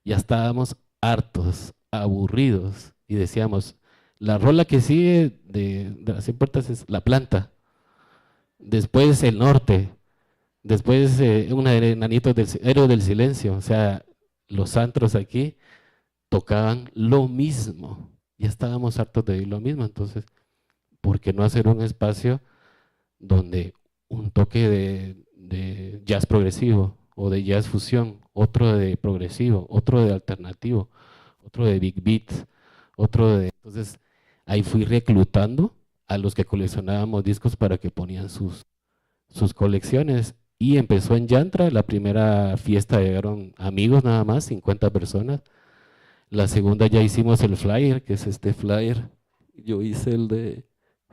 ya estábamos hartos, aburridos, y decíamos, la rola que sigue de las 100 puertas es La Planta, después El Norte, después una de Enanitos Héroe del Silencio, o sea, los antros aquí tocaban lo mismo, ya estábamos hartos de oír lo mismo, entonces, ¿por qué no hacer un espacio donde un toque de jazz progresivo o de jazz fusión, otro de progresivo, otro de alternativo, otro de big beat, otro de... Entonces ahí fui reclutando a los que coleccionábamos discos para que ponían sus colecciones, y empezó en Yantra. La primera fiesta llegaron amigos nada más, 50 personas. La segunda ya hicimos el flyer, que es este flyer. Yo hice el de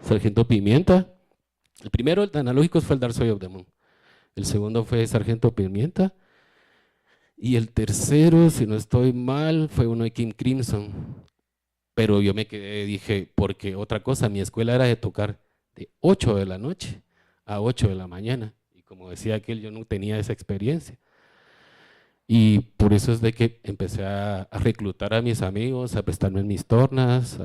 Sargento Pimienta. El primero, el de analógicos, fue el Dark Side of the Moon. El segundo fue Sargento Pimienta. Y el tercero, si no estoy mal, fue uno de King Crimson. Pero yo me quedé, dije, porque otra cosa, mi escuela era de tocar de 8 de la noche a 8 de la mañana. Y como decía aquel, yo no tenía esa experiencia. Y por eso es de que empecé a reclutar a mis amigos, a prestarme en mis tornas,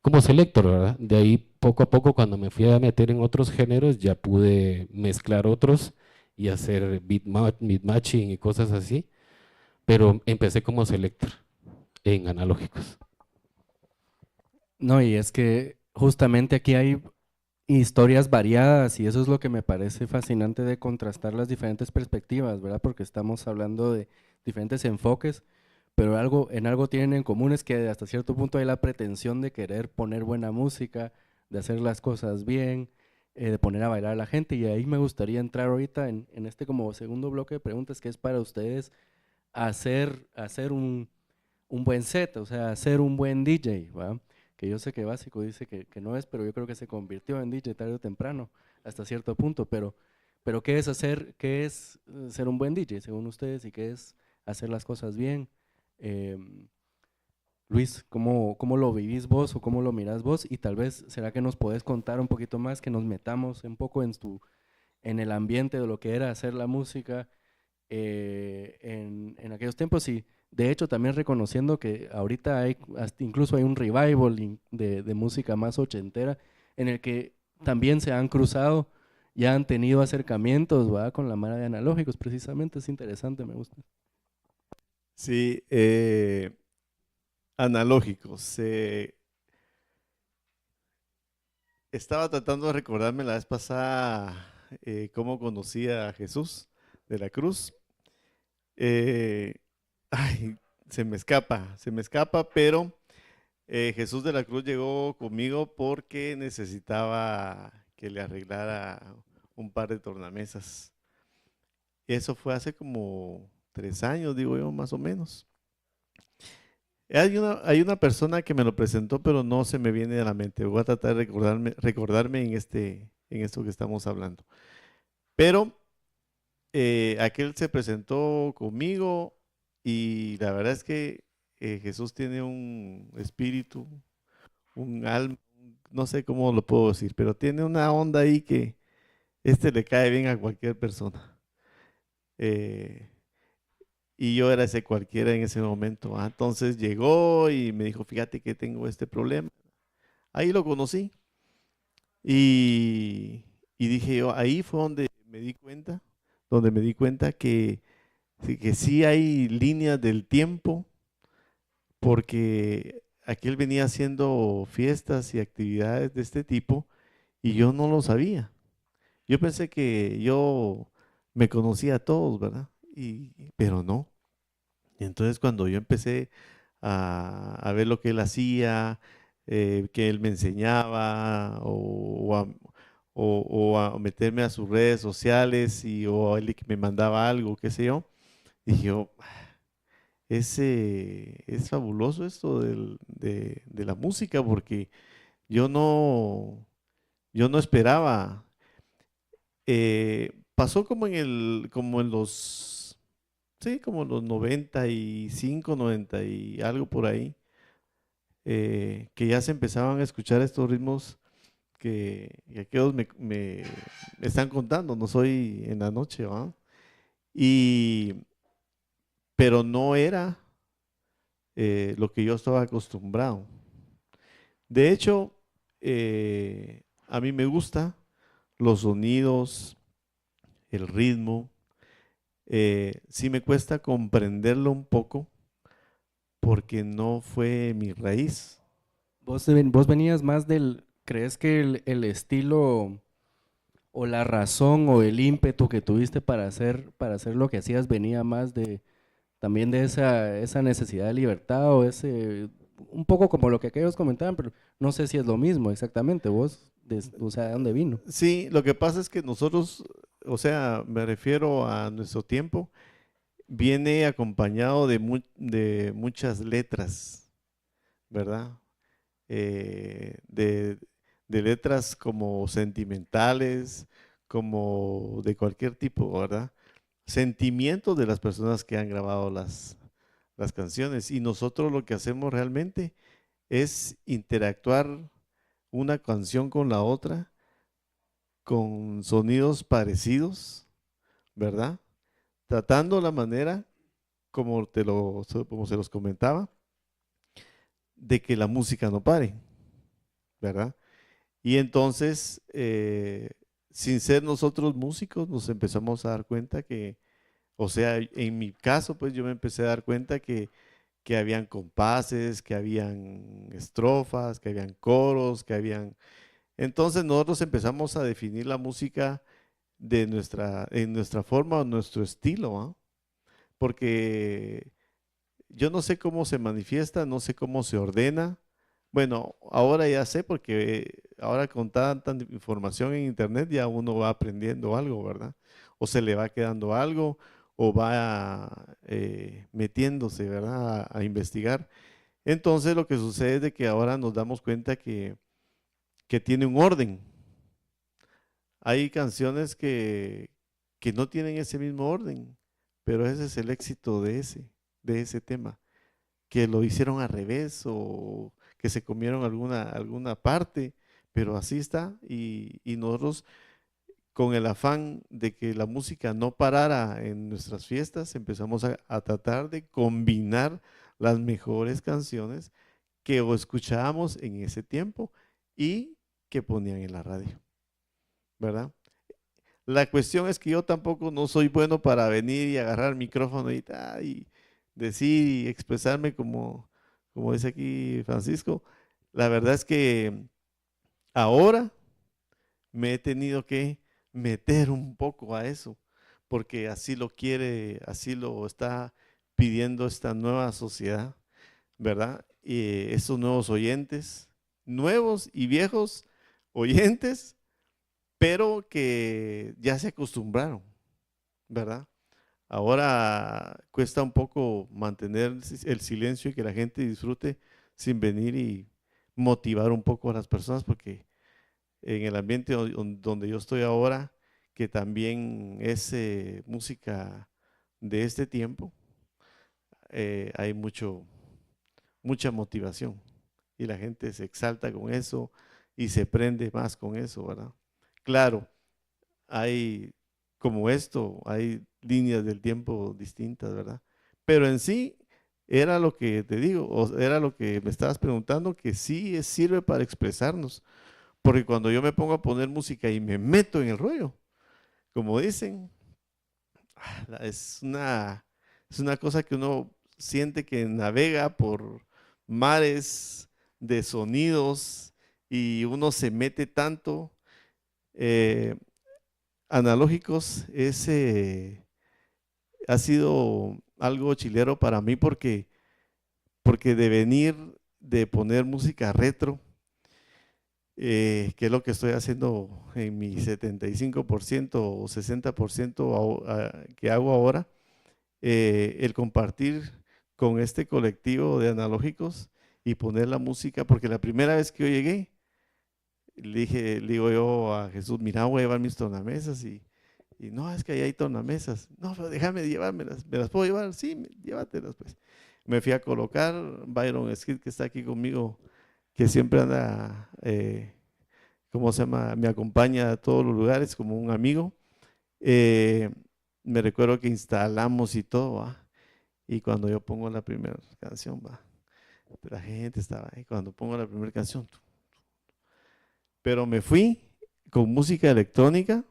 como selector, ¿verdad? De ahí poco a poco, cuando me fui a meter en otros géneros, ya pude mezclar otros y hacer beat matching y cosas así, pero empecé como selector en analógicos. No, y es que justamente aquí hay historias variadas y eso es lo que me parece fascinante de contrastar las diferentes perspectivas, ¿verdad? Porque estamos hablando de diferentes enfoques, pero en algo tienen en común es que hasta cierto punto hay la pretensión de querer poner buena música, de hacer las cosas bien, de poner a bailar a la gente, y ahí me gustaría entrar ahorita en este como segundo bloque de preguntas, que es para ustedes hacer un buen set, o sea, hacer un buen DJ, ¿va? Que yo sé que Básico dice que no es, pero yo creo que se convirtió en DJ tarde o temprano, hasta cierto punto, pero qué es ser un buen DJ según ustedes, y qué es hacer las cosas bien? Em, Luis, ¿cómo lo vivís vos o cómo lo mirás vos? Y tal vez, ¿será que nos podés contar un poquito más, que nos metamos un poco en el ambiente de lo que era hacer la música en aquellos tiempos? Y de hecho también reconociendo que ahorita incluso hay un revival de música más ochentera en el que también se han cruzado, ya han tenido acercamientos, ¿va? Con la mara de analógicos, precisamente. Es interesante, me gusta. Sí, analógicos. Estaba tratando de recordarme la vez pasada cómo conocí a Jesús de la Cruz. Eh, ay, se me escapa, pero Jesús de la Cruz llegó conmigo porque necesitaba que le arreglara un par de tornamesas. Eso fue hace como 3 años, digo yo, más o menos. Hay una persona que me lo presentó, pero no se me viene a la mente. Voy a tratar de recordarme en esto que estamos hablando. Pero aquel se presentó conmigo y la verdad es que Jesús tiene un espíritu, un alma, no sé cómo lo puedo decir, pero tiene una onda ahí que le cae bien a cualquier persona. Eh, y yo era ese cualquiera en ese momento. Entonces llegó y me dijo, fíjate que tengo este problema. Ahí lo conocí y, y dije yo, ahí fue donde me di cuenta que sí hay líneas del tiempo, porque aquel venía haciendo fiestas y actividades de este tipo y yo no lo sabía. Yo pensé que yo me conocía a todos, ¿verdad? Pero no. Y entonces cuando yo empecé a ver lo que él hacía, que él me enseñaba o a meterme a sus redes sociales o él que me mandaba algo, qué sé yo. Y yo, es fabuloso esto de la música porque yo no esperaba. Pasó como en los, sí, como los 95, 90 y algo por ahí, que ya se empezaban a escuchar estos ritmos que aquellos me están contando, no soy en la noche, ¿va? Y, pero no era lo que yo estaba acostumbrado. De hecho, a mí me gusta los sonidos, el ritmo. Sí me cuesta comprenderlo un poco porque no fue mi raíz. Vos venías más del, ¿crees que el estilo o la razón o el ímpetu que tuviste para hacer lo que hacías venía más de también de esa necesidad de libertad o ese, un poco como lo que aquellos comentaban, pero no sé si es lo mismo exactamente, vos, o sea, ¿de dónde vino? Sí, lo que pasa es que nosotros, o sea, me refiero a nuestro tiempo, viene acompañado de muchas letras, ¿verdad? De letras como sentimentales, como de cualquier tipo, ¿verdad? Sentimientos de las personas que han grabado las canciones. Y nosotros lo que hacemos realmente es interactuar una canción con la otra, con sonidos parecidos, ¿verdad? Tratando la manera, como se los comentaba, de que la música no pare, ¿verdad? Y entonces, sin ser nosotros músicos, nos empezamos a dar cuenta que, o sea, en mi caso, pues yo me empecé a dar cuenta que habían compases, que habían estrofas, que habían coros, que habían... Entonces nosotros empezamos a definir la música en nuestra forma o nuestro estilo, ¿ah? Porque yo no sé cómo se manifiesta, no sé cómo se ordena. Bueno, ahora ya sé porque ahora con tanta información en internet ya uno va aprendiendo algo, ¿verdad? O se le va quedando algo o va metiéndose, ¿verdad? A investigar. Entonces lo que sucede es de que ahora nos damos cuenta que tiene un orden. Hay canciones que no tienen ese mismo orden, pero ese es el éxito de ese tema, que lo hicieron al revés o que se comieron alguna parte, pero así está. Y nosotros, con el afán de que la música no parara en nuestras fiestas, empezamos a tratar de combinar las mejores canciones que o escuchábamos en ese tiempo y que ponían en la radio, ¿verdad? La cuestión es que yo tampoco no soy bueno para venir y agarrar el micrófono y decir y expresarme como dice aquí Francisco. La verdad es que ahora me he tenido que meter un poco a eso, porque así lo quiere, así lo está pidiendo esta nueva sociedad, ¿verdad? Y estos nuevos oyentes, nuevos y viejos oyentes, pero que ya se acostumbraron, ¿verdad? Ahora cuesta un poco mantener el silencio y que la gente disfrute sin venir y motivar un poco a las personas, porque en el ambiente donde yo estoy ahora, que también es música de este tiempo, hay mucha motivación y la gente se exalta con eso y se prende más con eso, ¿verdad? Claro, hay como esto, hay líneas del tiempo distintas, ¿verdad? Pero en sí era lo que te digo, o era lo que me estabas preguntando, que sí sirve para expresarnos, porque cuando yo me pongo a poner música y me meto en el rollo, como dicen, es una cosa que uno siente que navega por mares de sonidos y uno se mete tanto. eh, Analógicos ha sido algo chilero para mí porque de venir de poner música retro, que es lo que estoy haciendo en mi 75% o 60% que hago ahora, el compartir con este colectivo de analógicos y poner la música, porque la primera vez que yo llegué, le digo yo a Jesús, mira, voy a llevar mis tornamesas y no, es que ahí hay tornamesas. No, pero déjame llevármelas. ¿Me las puedo llevar? Sí, llévatelas pues. Me fui a colocar, Byron Skid, que está aquí conmigo, que siempre anda, ¿cómo se llama? Me acompaña a todos los lugares como un amigo. Me recuerdo que instalamos y todo, ¿va? Y cuando yo pongo la primera canción, va, la gente estaba ahí, cuando pongo la primera canción. Pero me fui con música electrónica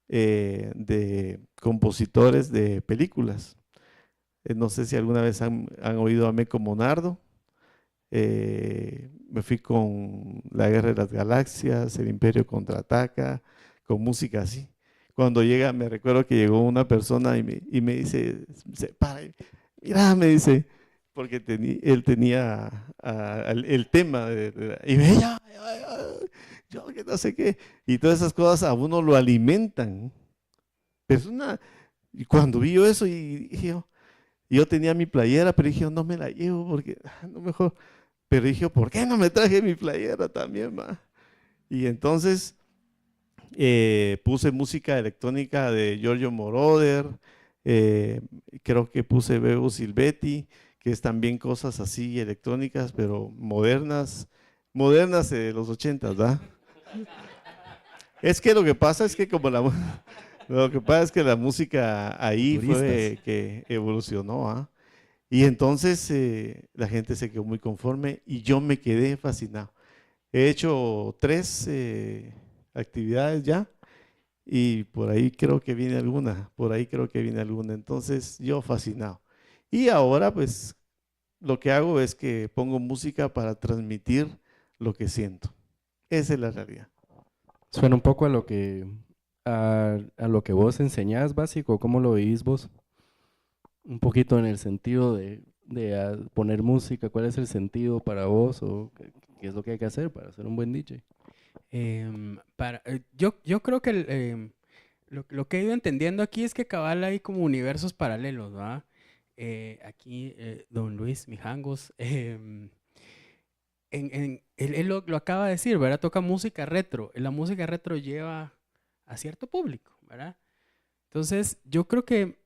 de compositores de películas. No sé si alguna vez han oído a Meco Monardo. Me fui con La Guerra de las Galaxias, El Imperio Contraataca, con música así. Cuando llega, me recuerdo que llegó una persona y me dice, se para, mira, me dice, porque él tenía el tema, y me dice, yo que no sé qué, y todas esas cosas a uno lo alimentan. Pero y cuando vi yo eso, y dije yo tenía mi playera, pero dije, no me la llevo porque no mejor. Pero dije, ¿por qué no me traje mi playera también, ma? Y entonces puse música electrónica de Giorgio Moroder, creo que puse Bebo Silvetti, que es también cosas así electrónicas, pero modernas de los 80, ¿verdad? Es que lo que pasa es que lo que pasa es que la música ahí fue que evolucionó, ¿ah? Y entonces la gente se quedó muy conforme y yo me quedé fascinado. He hecho 3 actividades ya y por ahí creo que viene alguna, entonces yo fascinado. Y ahora pues lo que hago es que pongo música para transmitir lo que siento. Esa es la realidad. Suena un poco a lo que a lo que vos enseñás, básico, ¿cómo lo veís vos? Un poquito en el sentido de poner música, ¿cuál es el sentido para vos o qué es lo que hay que hacer para ser un buen DJ? Yo creo que lo que he ido entendiendo aquí es que cabal hay como universos paralelos, ¿va? Aquí don Luis Mijangos, él lo acaba de decir, ¿verdad? Toca música retro. La música retro lleva a cierto público, ¿verdad? Entonces, yo creo que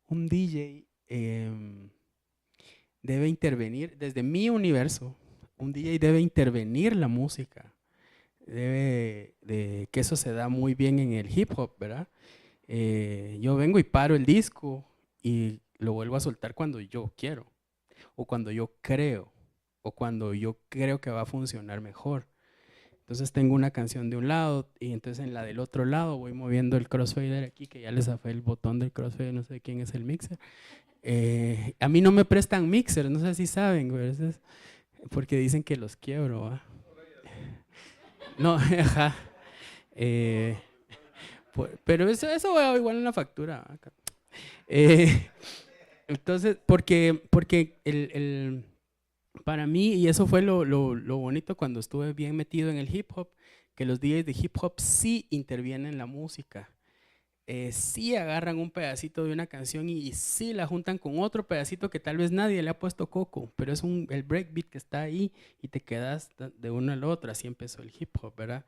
un DJ debe intervenir desde mi universo. Un DJ debe intervenir la música. Que eso se da muy bien en el hip hop, ¿verdad? Yo vengo y paro el disco y lo vuelvo a soltar cuando yo quiero, o cuando yo creo, o cuando yo creo que va a funcionar mejor. Entonces tengo una canción de un lado y entonces en la del otro lado voy moviendo el crossfader aquí, que ya les zafé el botón del crossfader, no sé quién es el mixer. A mí no me prestan mixer, no sé si saben, porque dicen que los quiebro, ¿va? No, ajá. Pero eso va igual en la factura. Entonces, porque para mí, y eso fue lo bonito cuando estuve bien metido en el hip hop, que los DJs de hip hop sí intervienen en la música. Sí agarran un pedacito de una canción y sí la juntan con otro pedacito que tal vez nadie le ha puesto coco, pero es el breakbeat que está ahí y te quedas de uno al otro. Así empezó el hip hop, ¿verdad?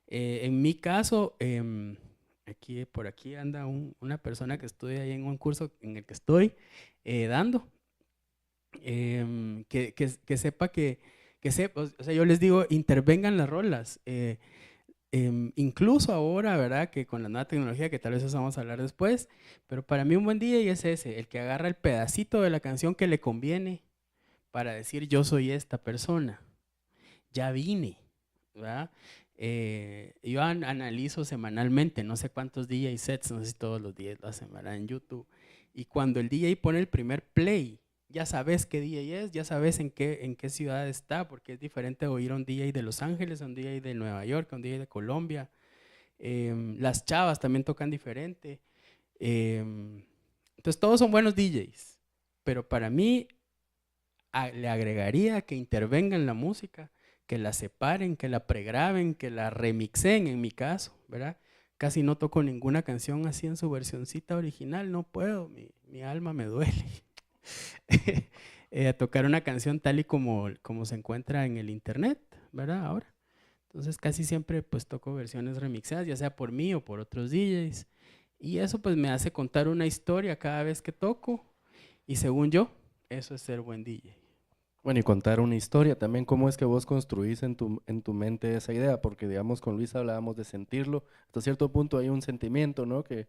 En mi caso, por aquí anda una persona que estudia ahí en un curso en el que estoy dando, que sepa o sea, yo les digo, intervengan las rolas. Incluso ahora, ¿verdad? Que con la nueva tecnología, que tal vez eso vamos a hablar después, pero para mí un buen DJ es ese, el que agarra el pedacito de la canción que le conviene para decir yo soy esta persona, ya vine, ¿verdad? Yo analizo semanalmente, no sé cuántos DJ sets, no sé si todos los días lo hacen, ¿verdad? En YouTube, y cuando el DJ pone el primer play, ya sabes qué DJ es, ya sabes en qué ciudad está, porque es diferente oír a un DJ de Los Ángeles, a un DJ de Nueva York, a un DJ de Colombia. Las chavas también tocan diferente. Entonces todos son buenos DJs, pero para mí le agregaría que intervenga en la música, que la separen, que la pregraben, que la remixen en mi caso, ¿verdad? Casi no toco ninguna canción así en su versioncita original, no puedo, mi alma me duele. Tocar una canción tal y como se encuentra en el internet, ¿verdad? Ahora. Entonces casi siempre pues toco versiones remixadas, ya sea por mí o por otros DJs. Y eso pues me hace contar una historia cada vez que toco. Y según yo, eso es ser buen DJ. Bueno, y contar una historia también, ¿cómo es que vos construís en tu mente esa idea? Porque, digamos, con Luis hablábamos de sentirlo. Hasta cierto punto hay un sentimiento, ¿no? Que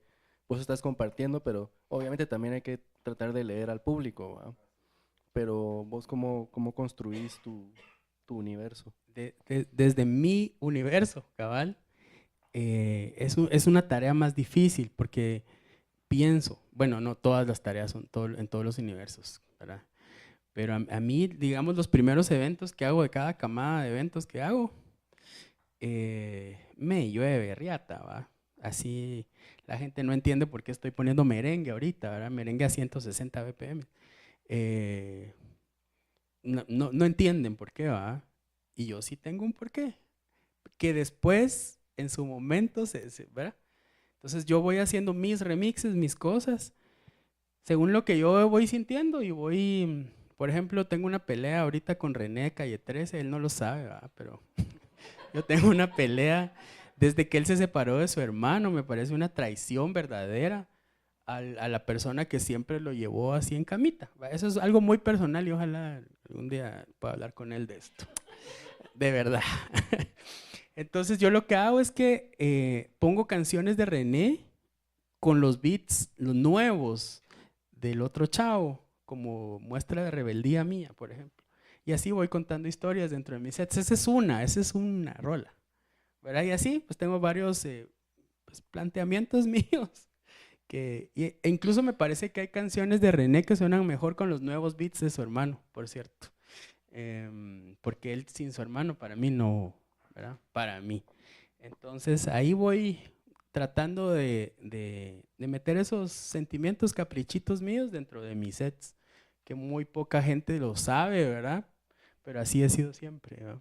vos estás compartiendo, pero obviamente también hay que tratar de leer al público, ¿va? Pero vos, ¿cómo construís tu universo? Desde mi universo, cabal, es una tarea más difícil porque pienso, bueno, no todas las tareas son en todos los universos, ¿verdad? Pero a mí, digamos, los primeros eventos que hago de cada camada de eventos que hago, me llueve riata, ¿va? Así la gente no entiende por qué estoy poniendo merengue ahorita, ¿verdad? Merengue a 160 BPM. No entienden por qué, ¿va? Y yo sí tengo un porqué, que después, en su momento, ¿verdad? Entonces yo voy haciendo mis remixes, mis cosas, según lo que yo voy sintiendo y voy, por ejemplo, tengo una pelea ahorita con René de Calle 13, él no lo sabe, ¿verdad? Pero yo tengo una pelea desde que él se separó de su hermano, me parece una traición verdadera a la persona que siempre lo llevó así en camita. Eso es algo muy personal y ojalá algún día pueda hablar con él de esto. De verdad. Entonces yo lo que hago es que pongo canciones de René con los beats, los nuevos del otro chavo, como muestra de rebeldía mía, por ejemplo. Y así voy contando historias dentro de mis sets. Esa es una rola, ¿verdad? Y así pues tengo varios pues, planteamientos míos. E incluso me parece que hay canciones de René que suenan mejor con los nuevos beats de su hermano, por cierto. Porque él sin su hermano para mí no, ¿verdad? Para mí. Entonces ahí voy tratando de meter esos sentimientos caprichitos míos dentro de mis sets, que muy poca gente lo sabe, ¿verdad? Pero así he sido siempre, ¿verdad?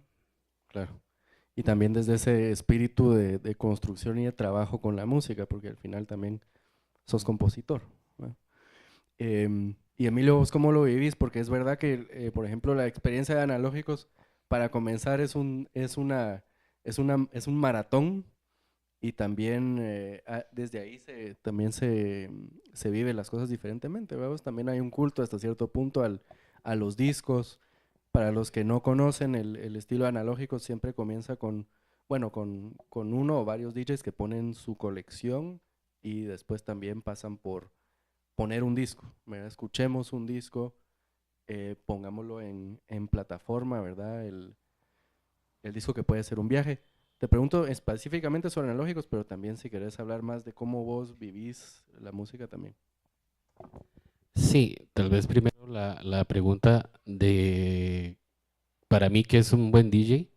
Claro. Y también desde ese espíritu de construcción y de trabajo con la música, porque al final también sos compositor, ¿verdad? Y Emilio, ¿vos cómo lo vivís? Porque es verdad que, por ejemplo, la experiencia de analógicos, para comenzar, es un maratón y también desde ahí también se vive las cosas diferentemente, ¿verdad? También hay un culto hasta cierto punto a los discos. Para los que no conocen, el estilo analógico siempre comienza con uno o varios DJs que ponen su colección y después también pasan por poner un disco, ¿verdad? Escuchemos un disco, pongámoslo en plataforma, ¿verdad? El disco que puede ser un viaje. Te pregunto específicamente sobre analógicos, pero también si querés hablar más de cómo vos vivís la música también. Sí, tal vez primero la pregunta de, para mí, ¿qué es un buen DJ?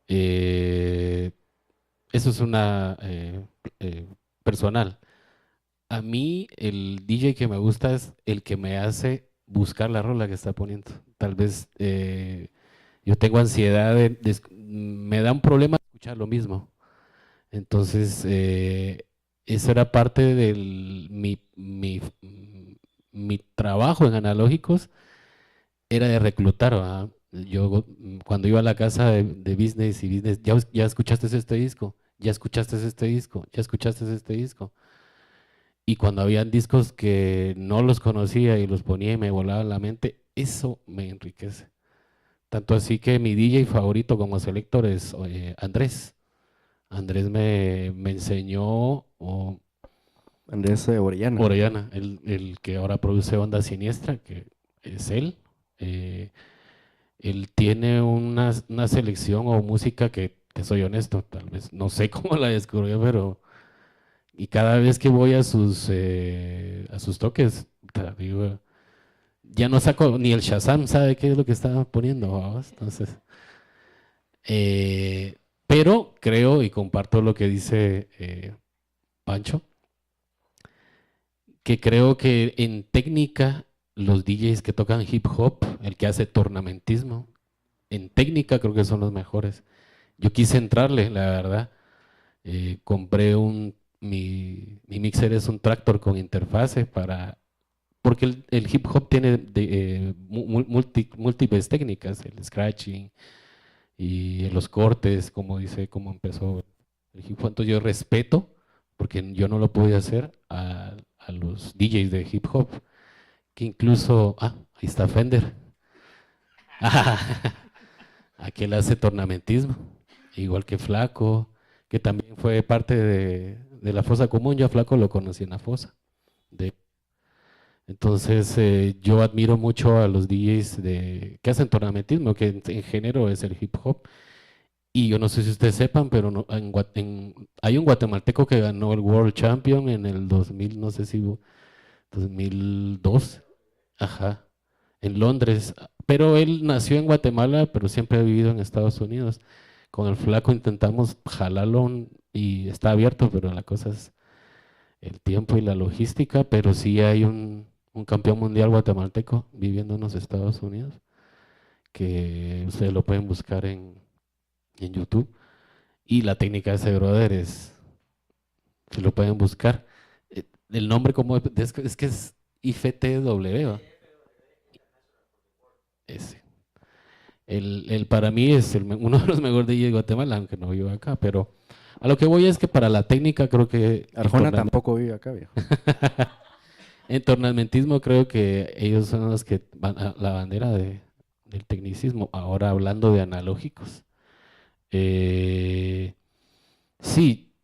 Eso es una personal. A mí el DJ que me gusta es el que me hace buscar la rola que está poniendo. Tal vez yo tengo ansiedad, me da un problema escuchar lo mismo. Entonces, eso era parte de mi trabajo en analógicos, era de reclutar, ¿verdad? Yo cuando iba a la casa de business y business, ya escuchaste este disco, ya escuchaste este disco, ya escuchaste este disco. Y cuando habían discos que no los conocía y los ponía y me volaba la mente, eso me enriquece. Tanto así que mi DJ favorito como selector es Andrés. Andrés me enseñó, Andrés Orellana. Orellana, el que ahora produce Onda Siniestra, que es él. Él tiene una selección o música que, te soy honesto, tal vez no sé cómo la descubrió, pero y cada vez que voy a sus toques, digo, ya no saco ni el Shazam, sabe qué es lo que está poniendo, ¿vamos? Entonces, pero creo y comparto lo que dice Pancho, que creo que en técnica los DJs que tocan hip hop, el que hace tornamentismo, en técnica creo que son los mejores. Yo quise entrarle, la verdad. Compré mi mixer es un Tractor con interfase porque el hip hop tiene múltiples técnicas, el scratching y los cortes, como dice, cómo empezó el hip hop. Entonces yo respeto, porque yo no lo pude hacer, a los DJs de hip hop, que incluso, ahí está Fender. Aquel hace tornamentismo, igual que Flaco, que también fue parte de la fosa común. Yo a Flaco lo conocí en la fosa. Entonces yo admiro mucho a los DJs que hacen tornamentismo, que en género es el hip hop. Y yo no sé si ustedes sepan, pero hay un guatemalteco que ganó el World Champion en el 2000, no sé si 2002, ajá, en Londres. Pero él nació en Guatemala, pero siempre ha vivido en Estados Unidos. Con el Flaco intentamos jalarlo y está abierto, pero la cosa es el tiempo y la logística. Pero sí hay un campeón mundial guatemalteco viviendo en los Estados Unidos, que ustedes lo pueden buscar en YouTube. Y la técnica de ese brother se lo pueden buscar. El nombre como es que es IFTW, ¿va? Ese. Para mí es uno de los mejores DJs de Guatemala, aunque no vivo acá, pero a lo que voy es que para la técnica creo que Arjona tampoco vive acá, viejo. en tornamentismo creo que ellos son los que van a la bandera del tecnicismo. Ahora hablando de analógicos. Sí,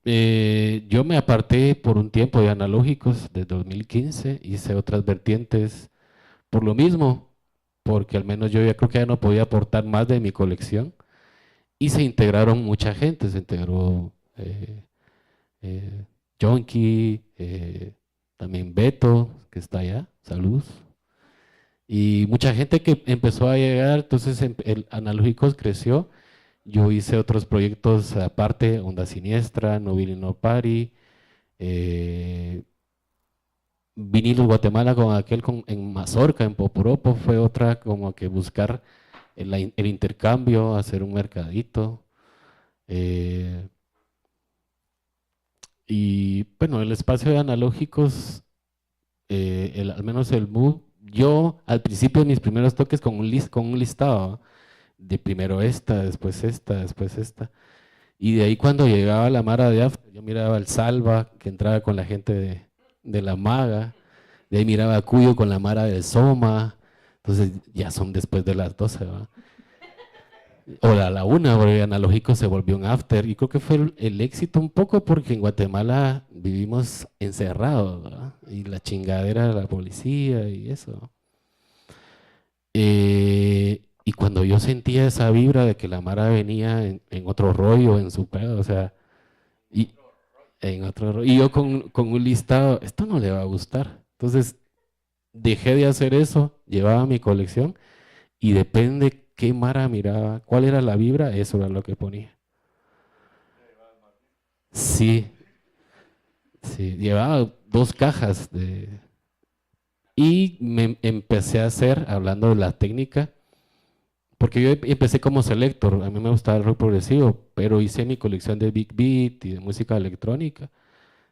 yo me aparté por un tiempo de analógicos de 2015, hice otras vertientes por lo mismo, porque al menos yo ya creo que ya no podía aportar más de mi colección y se integraron mucha gente, se integró Jonky, también Beto, que está allá, saludos, y mucha gente que empezó a llegar. Entonces el analógicos creció. Yo hice otros proyectos aparte, Onda Siniestra, No Vini No Pari, Vinilos Guatemala con en Mazorca, en Poporopo, fue otra como que buscar el intercambio, hacer un mercadito. Y bueno, el espacio de analógicos, al menos el MOOC, yo al principio de mis primeros toques con un listado, ¿va? De primero esta, después esta, después esta. Y de ahí cuando llegaba la Mara de After, yo miraba al Salva, que entraba con la gente de la Maga, de ahí miraba a Cuyo con la Mara del Soma. Entonces ya son después de las 12, ¿va? O a la 1, porque analógico se volvió un after. Y creo que fue el éxito un poco porque en Guatemala vivimos encerrados, ¿va? Y la chingadera de la policía y eso. Y cuando yo sentía esa vibra de que la Mara venía en otro rollo, en su pedo, o sea, y en otro rollo, y yo con un listado, esto no le va a gustar. Entonces dejé de hacer eso, llevaba mi colección y depende qué Mara miraba, cuál era la vibra, eso era lo que ponía. Sí, sí, llevaba 2 cajas y me empecé a hacer, hablando de la técnica, porque yo empecé como selector, a mí me gustaba el rock progresivo, pero hice mi colección de big beat y de música electrónica.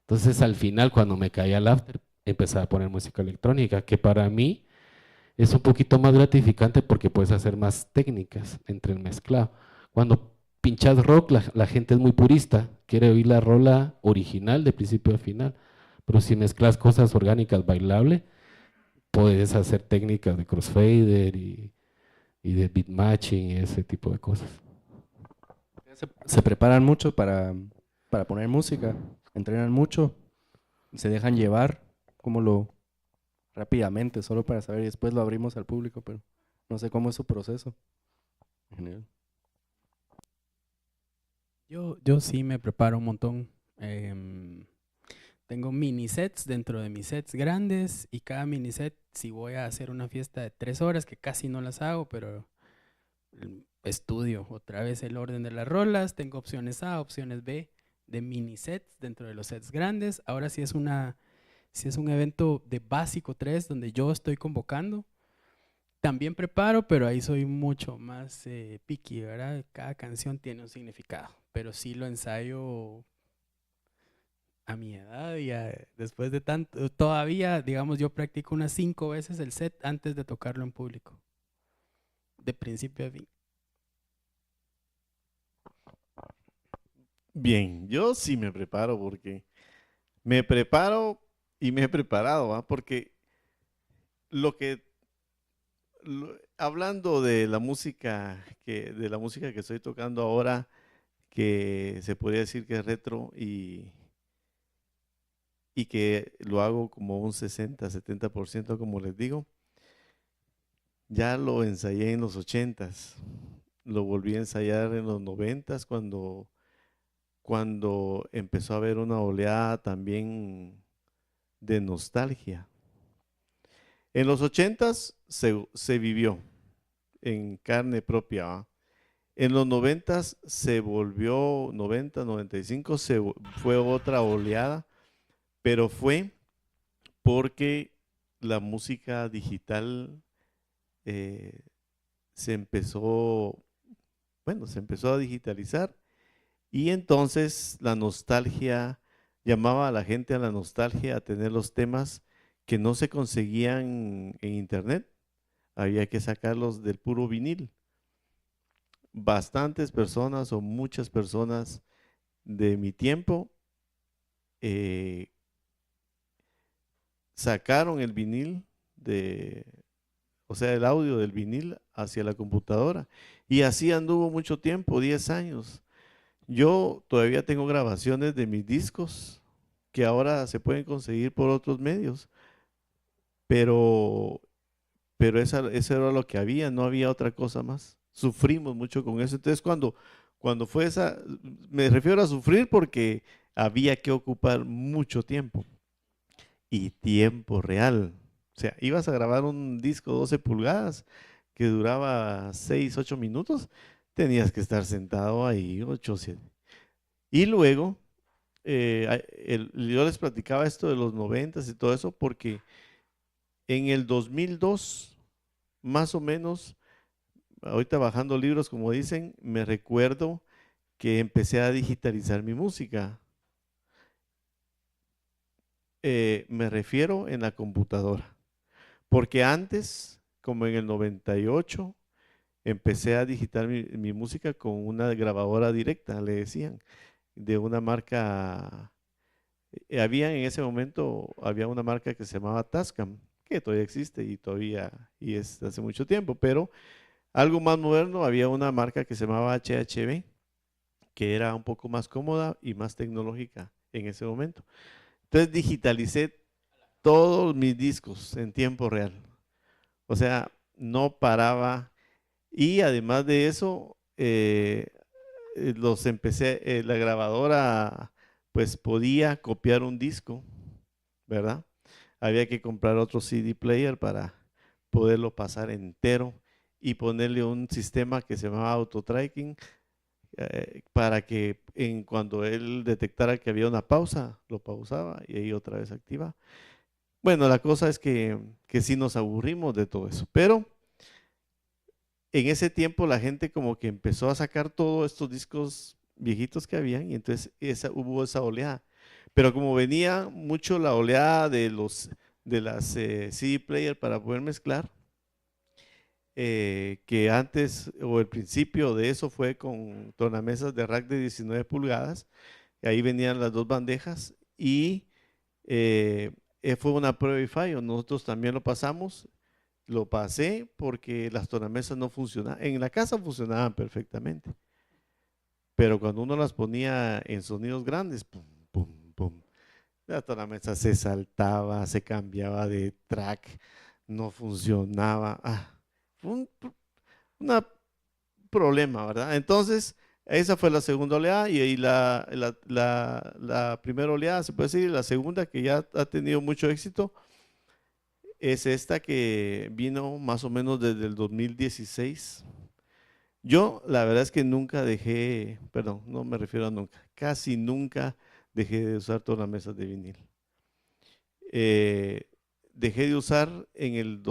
Entonces al final, cuando me caía el after, empecé a poner música electrónica, que para mí es un poquito más gratificante porque puedes hacer más técnicas entre el mezclado. Cuando pinchas rock, la gente es muy purista, quiere oír la rola original de principio a final, pero si mezclas cosas orgánicas bailables, puedes hacer técnicas de crossfader y de beat matching y ese tipo de cosas. Se preparan mucho para poner música, entrenan mucho, se dejan llevar, como rápidamente, solo para saber, y después lo abrimos al público, pero no sé cómo es su proceso en general. Yo sí me preparo un montón. Tengo mini sets dentro de mis sets grandes y cada mini set, si voy a hacer una fiesta de 3 horas, que casi no las hago, pero estudio otra vez el orden de las rolas, tengo opciones A, opciones B de mini sets dentro de los sets grandes. Ahora si es un evento de básico 3 donde yo estoy convocando, también preparo, pero ahí soy mucho más picky, ¿verdad? Cada canción tiene un significado, pero sí lo ensayo a mi edad y después de tanto, todavía, digamos, yo practico unas 5 veces el set antes de tocarlo en público, de principio a fin. Bien, yo sí me preparo porque me preparo y me he preparado, ¿va? Porque lo que hablando de la música que estoy tocando ahora, que se podría decir que es retro y que lo hago como un 60-70%, como les digo, ya lo ensayé en los 80s, lo volví a ensayar en los 90s cuando empezó a haber una oleada también de nostalgia. En los 80s se vivió en carne propia, ¿va? En los 90s se volvió, 90, 95, fue otra oleada, pero fue porque la música digital eh, se empezó, bueno, se empezó a digitalizar y entonces la nostalgia llamaba a la gente a la nostalgia, a tener los temas que no se conseguían en internet, había que sacarlos del puro vinil. Bastantes personas o muchas personas de mi tiempo eh, sacaron el vinil o sea, el audio del vinil hacia la computadora. Y así anduvo mucho tiempo, 10 años. Yo todavía tengo grabaciones de mis discos que ahora se pueden conseguir por otros medios, pero, pero eso era lo que había, no había otra cosa más. Sufrimos mucho con eso. Entonces, cuando fue esa, me refiero a sufrir porque había que ocupar mucho tiempo y tiempo real. O sea, ibas a grabar un disco 12 pulgadas que duraba 6 8 minutos, tenías que estar sentado ahí 8 7. Y luego, yo les platicaba esto de los 90s y todo eso porque en el 2002, más o menos, ahorita bajando libros, como dicen, me recuerdo que empecé a digitalizar mi música. Me refiero en la computadora. Porque antes, como en el 98, empecé a digitar mi música con una grabadora directa, le decían, de una marca. Había en ese momento, había una marca que se llamaba Tascam, que todavía existe y es de hace mucho tiempo, pero algo más moderno, había una marca que se llamaba HHB, que era un poco más cómoda y más tecnológica en ese momento. Entonces digitalicé todos mis discos en tiempo real. O sea, no paraba. Y además de eso, la grabadora pues podía copiar un disco, ¿verdad? Había que comprar otro CD player para poderlo pasar entero y ponerle un sistema que se llamaba auto-tracking para que cuando él detectara que había una pausa, lo pausaba y ahí otra vez activa. Bueno, la cosa es que sí nos aburrimos de todo eso, pero en ese tiempo la gente como que empezó a sacar todos estos discos viejitos que habían y entonces hubo esa oleada. Pero como venía mucho la oleada de las CD player para poder mezclar, que antes o el principio de eso fue con tornamesas de rack de 19 pulgadas, y ahí venían las dos bandejas y fue una prueba y fallo. Nosotros también lo pasé porque las tornamesas no funcionaban. En la casa funcionaban perfectamente, pero cuando uno las ponía en sonidos grandes, pum, pum, pum, la tornamesa se saltaba, se cambiaba de track, no funcionaba. Fue un problema, ¿verdad? Entonces, esa fue la segunda oleada y ahí la primera oleada, se puede decir, la segunda que ya ha tenido mucho éxito es esta que vino más o menos desde el 2016. Yo la verdad es que nunca dejé, perdón, no me refiero a nunca, casi nunca dejé de usar tornamesas de vinil. Eh, Dejé de usar en el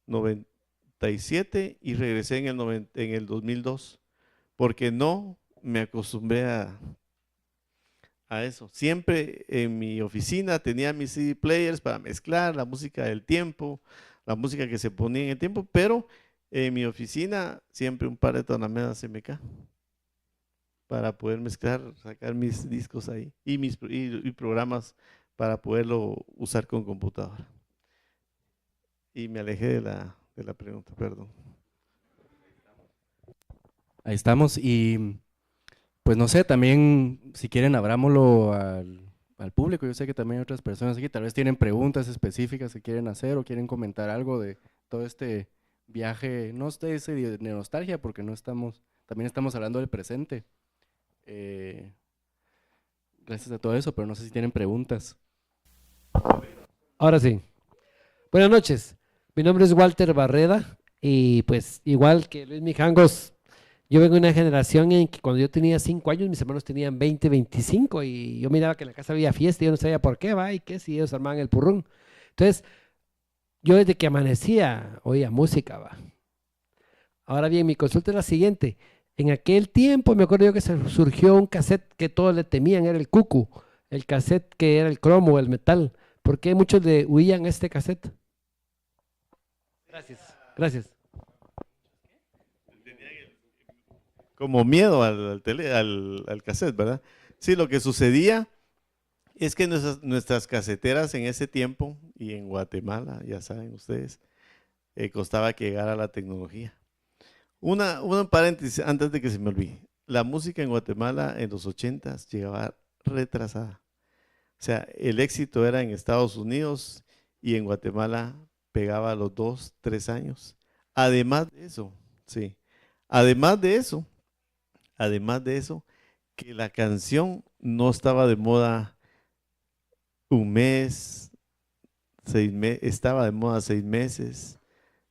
97 y regresé en el 2002, porque no me acostumbré a eso. Siempre en mi oficina tenía mis CD players para mezclar la música del tiempo, la música que se ponía en el tiempo, pero en mi oficina siempre un par de tornamesas CMK para poder mezclar, sacar mis discos ahí y programas para poderlo usar con computadora. Y me alejé de la pregunta, perdón. Ahí estamos y pues no sé, también si quieren abrámoslo al público. Yo sé que también hay otras personas aquí, tal vez tienen preguntas específicas que quieren hacer o quieren comentar algo de todo este viaje, no sé si de nostalgia, porque no estamos, también estamos hablando del presente. Gracias a todo eso, pero no sé si tienen preguntas. Ahora sí. Buenas noches. Mi nombre es Walter Barreda y pues igual que Luis Mijangos, yo vengo de una generación en que cuando yo tenía 5 años, mis hermanos tenían 20, 25 y yo miraba que en la casa había fiesta y yo no sabía por qué, va, y qué, si ellos armaban el purrún. Entonces, yo desde que amanecía oía música, va. Ahora bien, mi consulta es la siguiente. En aquel tiempo me acuerdo yo que surgió un cassette que todos le temían, era el cucu, el cassette que era el cromo, el metal. ¿Por qué muchos le huían a este cassette? Gracias, gracias. Como miedo al cassette, ¿verdad? Sí, lo que sucedía es que nuestras caseteras en ese tiempo y en Guatemala, ya saben ustedes, costaba que llegara la tecnología. Un paréntesis antes de que se me olvide. La música en Guatemala en los 80s llegaba retrasada. O sea, el éxito era en Estados Unidos y en Guatemala pegaba a los 2, 3 años. Además de eso, sí. Además de eso, que la canción no estaba de moda un mes, 6 meses, estaba de moda 6 meses,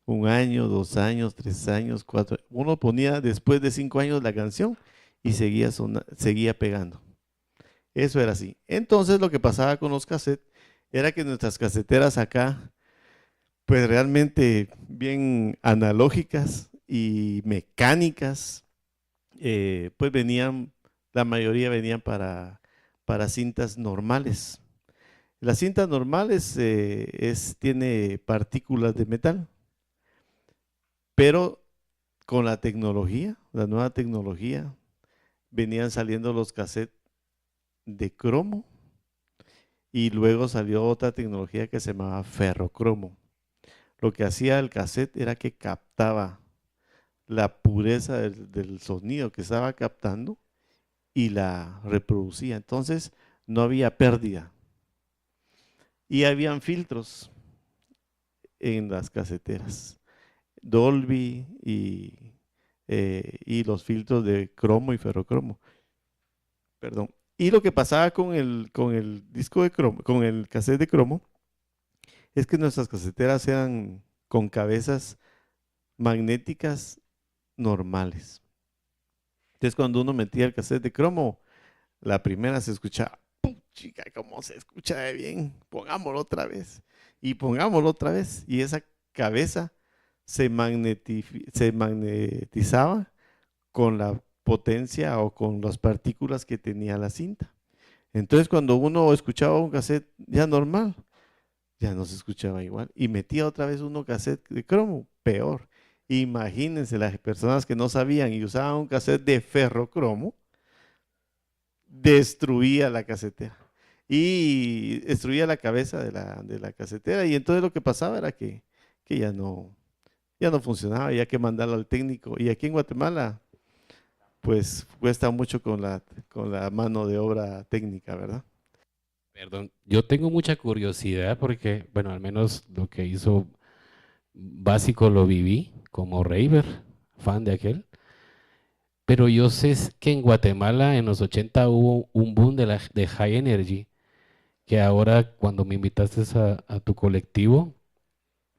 1 año, 2 años, 3 años, 4. Uno ponía después de 5 años la canción y seguía pegando. Eso era así. Entonces lo que pasaba con los cassettes era que nuestras caseteras acá, pues realmente bien analógicas y mecánicas, pues la mayoría venían para cintas normales. Las cintas normales tiene partículas de metal, pero con la nueva tecnología, venían saliendo los cassettes de cromo y luego salió otra tecnología que se llamaba ferrocromo. Lo que hacía el cassette era que captaba la pureza del sonido que estaba captando y la reproducía. Entonces no había pérdida. Y habían filtros en las caseteras. Dolby y los filtros de cromo y ferrocromo. Perdón. Y lo que pasaba con el disco de cromo, con el cassette de cromo, es que nuestras caseteras eran con cabezas magnéticas normales. Entonces cuando uno metía el cassette de cromo, la primera se escuchaba, chica, cómo se escucha de bien, pongámoslo otra vez, y pongámoslo otra vez, y esa cabeza se magnetizaba con la potencia o con las partículas que tenía la cinta. Entonces cuando uno escuchaba un cassette ya normal, ya no se escuchaba igual, y metía otra vez uno cassette de cromo, peor. Imagínense las personas que no sabían y usaban un cassette de ferrocromo, destruía la casetera y destruía la cabeza de la casetera, y entonces lo que pasaba era que ya no funcionaba, había que mandarlo al técnico, y aquí en Guatemala pues cuesta mucho con la mano de obra técnica, ¿verdad? Perdón, yo tengo mucha curiosidad porque, bueno, al menos lo que hizo básico lo viví como raver, fan de aquel. Pero yo sé que en Guatemala en los 80 hubo un boom de High Energy, que ahora cuando me invitaste a tu colectivo,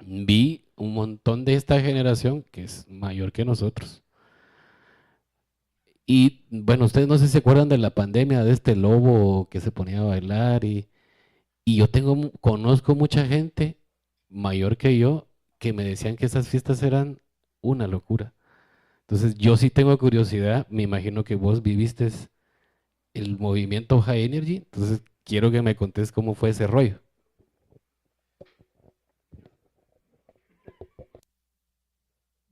vi un montón de esta generación que es mayor que nosotros. Y bueno, ustedes no sé si se acuerdan de la pandemia, de este lobo que se ponía a bailar y yo conozco mucha gente mayor que yo que me decían que esas fiestas eran una locura. Entonces yo sí tengo curiosidad, me imagino que vos viviste el movimiento High Energy, entonces quiero que me contés cómo fue ese rollo.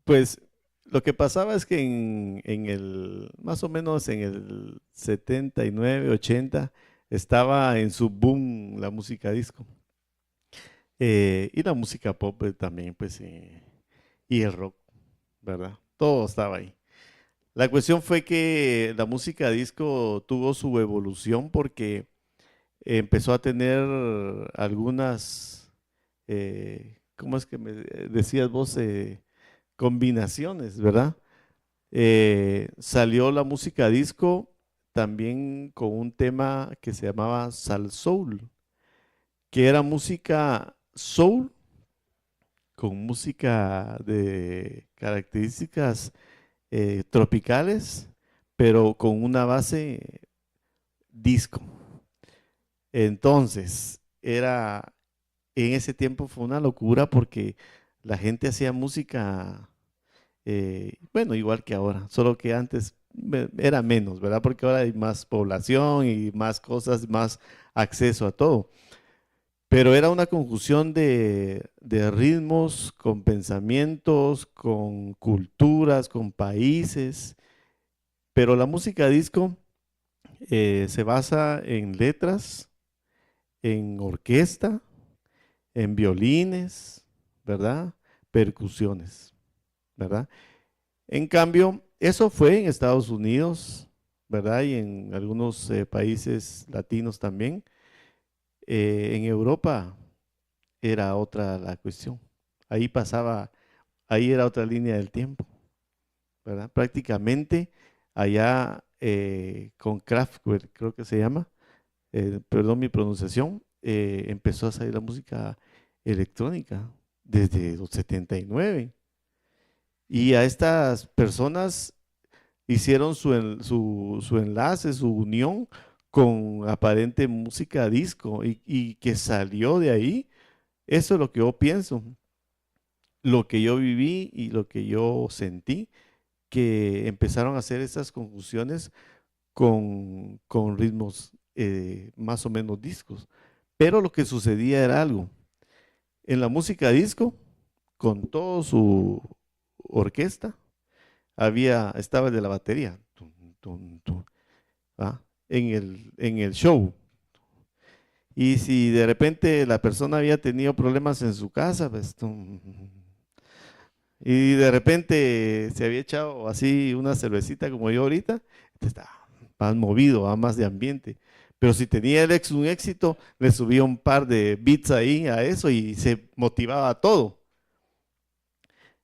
Pues lo que pasaba es que más o menos en el 79, 80, estaba en su boom la música disco. Y la música pop también, pues, y el rock, ¿verdad? Todo estaba ahí. La cuestión fue que la música disco tuvo su evolución porque empezó a tener algunas, ¿cómo es que me decías vos? Combinaciones, ¿verdad? Salió la música disco también con un tema que se llamaba Soul, que era música soul con música de características tropicales, pero con una base disco. Entonces, en ese tiempo fue una locura porque la gente hacía música, bueno, igual que ahora, solo que antes era menos, ¿verdad? Porque ahora hay más población y más cosas, más acceso a todo. Pero era una conjunción de ritmos, con pensamientos, con culturas, con países. Pero la música disco se basa en letras, en orquesta, en violines, ¿verdad? Percusiones, ¿verdad? En cambio, eso fue en Estados Unidos, ¿verdad? Y en algunos países latinos también. En Europa era otra la cuestión. Ahí pasaba, ahí era otra línea del tiempo, ¿verdad? Prácticamente allá con Kraftwerk, creo que se llama, perdón mi pronunciación, empezó a salir la música electrónica desde los 79. Y a estas personas hicieron su enlace, su unión con aparente música disco y que salió de ahí. Eso es lo que yo pienso, lo que yo viví y lo que yo sentí, que empezaron a hacer esas confusiones con ritmos más o menos discos. Pero lo que sucedía era algo. En la música disco, con toda su orquesta, estaba el de la batería, tum, tum, tum, ¿va? En el show. Y si de repente la persona había tenido problemas en su casa, pues, y de repente se había echado así una cervecita como yo ahorita, estaba más movido, más de ambiente. Pero si tenía un éxito, le subía un par de beats ahí a eso y se motivaba a todo.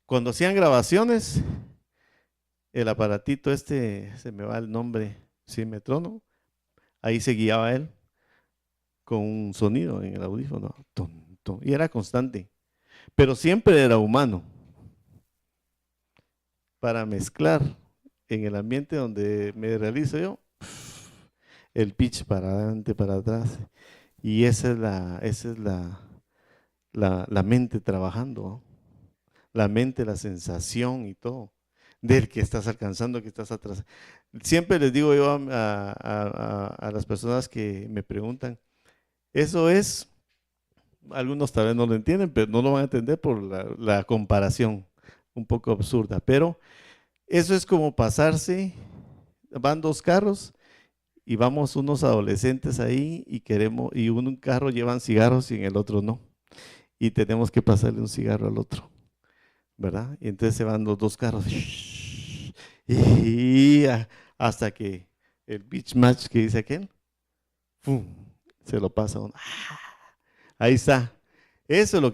Cuando hacían grabaciones, el aparatito se me va el nombre, Cimetrónomo, ahí se guiaba él con un sonido en el audífono, y era constante, pero siempre era humano para mezclar en el ambiente donde me realizo yo, el pitch para adelante, para atrás, y esa es la mente trabajando, ¿no? La mente, la sensación y todo, del que estás alcanzando, que estás atrás. Siempre les digo yo a las personas que me preguntan, eso es, algunos tal vez no lo entienden, pero no lo van a entender por la comparación un poco absurda, pero eso es como pasarse, van dos carros y vamos unos adolescentes ahí y un carro llevan cigarros y en el otro no, y tenemos que pasarle un cigarro al otro, ¿verdad? Y entonces se van los dos carros y hasta que el beach match que dice aquel, ¡fum!, se lo pasa uno. Ahí está. Eso es lo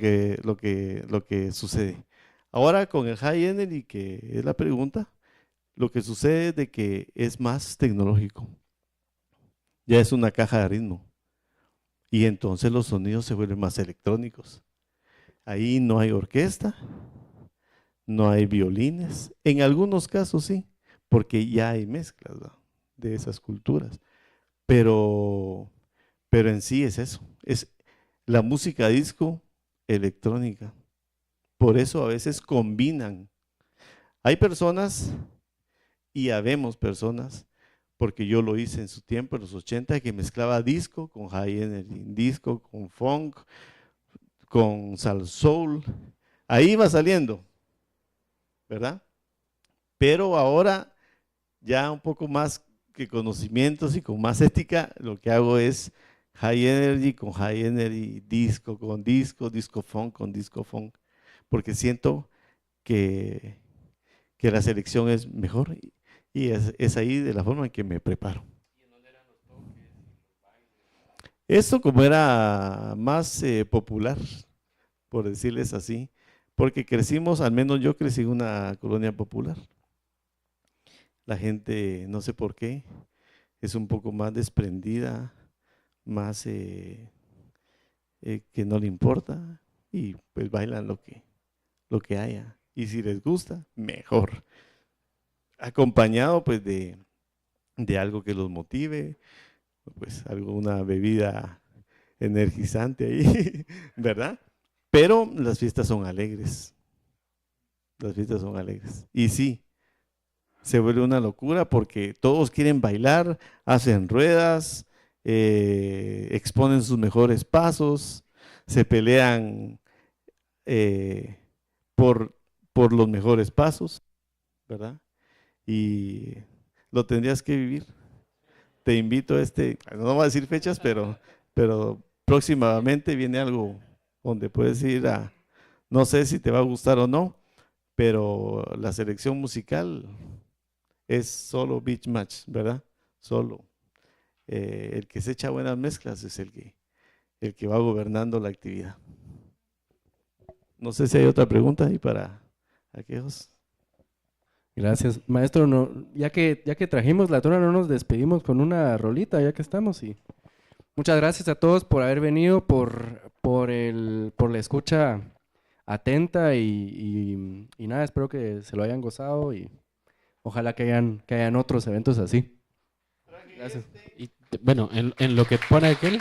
que sucede. Ahora con el High Energy, que es la pregunta, lo que sucede es de que es más tecnológico. Ya es una caja de ritmo. Y entonces los sonidos se vuelven más electrónicos. Ahí no hay orquesta, no hay violines. En algunos casos sí, porque ya hay mezclas, ¿no?, de esas culturas. Pero en sí es eso. Es la música disco electrónica. Por eso a veces combinan. Hay personas y habemos personas, porque yo lo hice en su tiempo, en los 80, que mezclaba disco con high energy, disco con funk, con soul. Ahí va saliendo, ¿verdad? Pero ahora, ya un poco más que conocimientos y con más ética, lo que hago es high energy con high energy, disco con disco, disco funk con disco funk, porque siento que la selección es mejor y es ahí de la forma en que me preparo. Esto como era más popular, por decirles así, porque crecimos, al menos yo crecí en una colonia popular. La gente, no sé por qué, es un poco más desprendida, más que no le importa y pues bailan lo que haya. Y si les gusta, mejor. Acompañado pues de algo que los motive, pues alguna bebida energizante ahí, ¿verdad? Pero las fiestas son alegres. Las fiestas son alegres. Y sí, se vuelve una locura porque todos quieren bailar, hacen ruedas, exponen sus mejores pasos, se pelean por los mejores pasos, ¿verdad? Y lo tendrías que vivir. Te invito a no voy a decir fechas, pero próximamente viene algo donde puedes ir a, no sé si te va a gustar o no, pero la selección musical es solo beach match, ¿verdad? Solo. El que se echa buenas mezclas es el que va gobernando la actividad. No sé si hay otra pregunta ahí para aquellos. Gracias. Maestro, ya que trajimos la tona, no nos despedimos con una rolita, ya que estamos. Y muchas gracias a todos por haber venido, por la escucha atenta y nada, espero que se lo hayan gozado y ojalá que hayan otros eventos así. Gracias. Y bueno, en lo que pone aquel.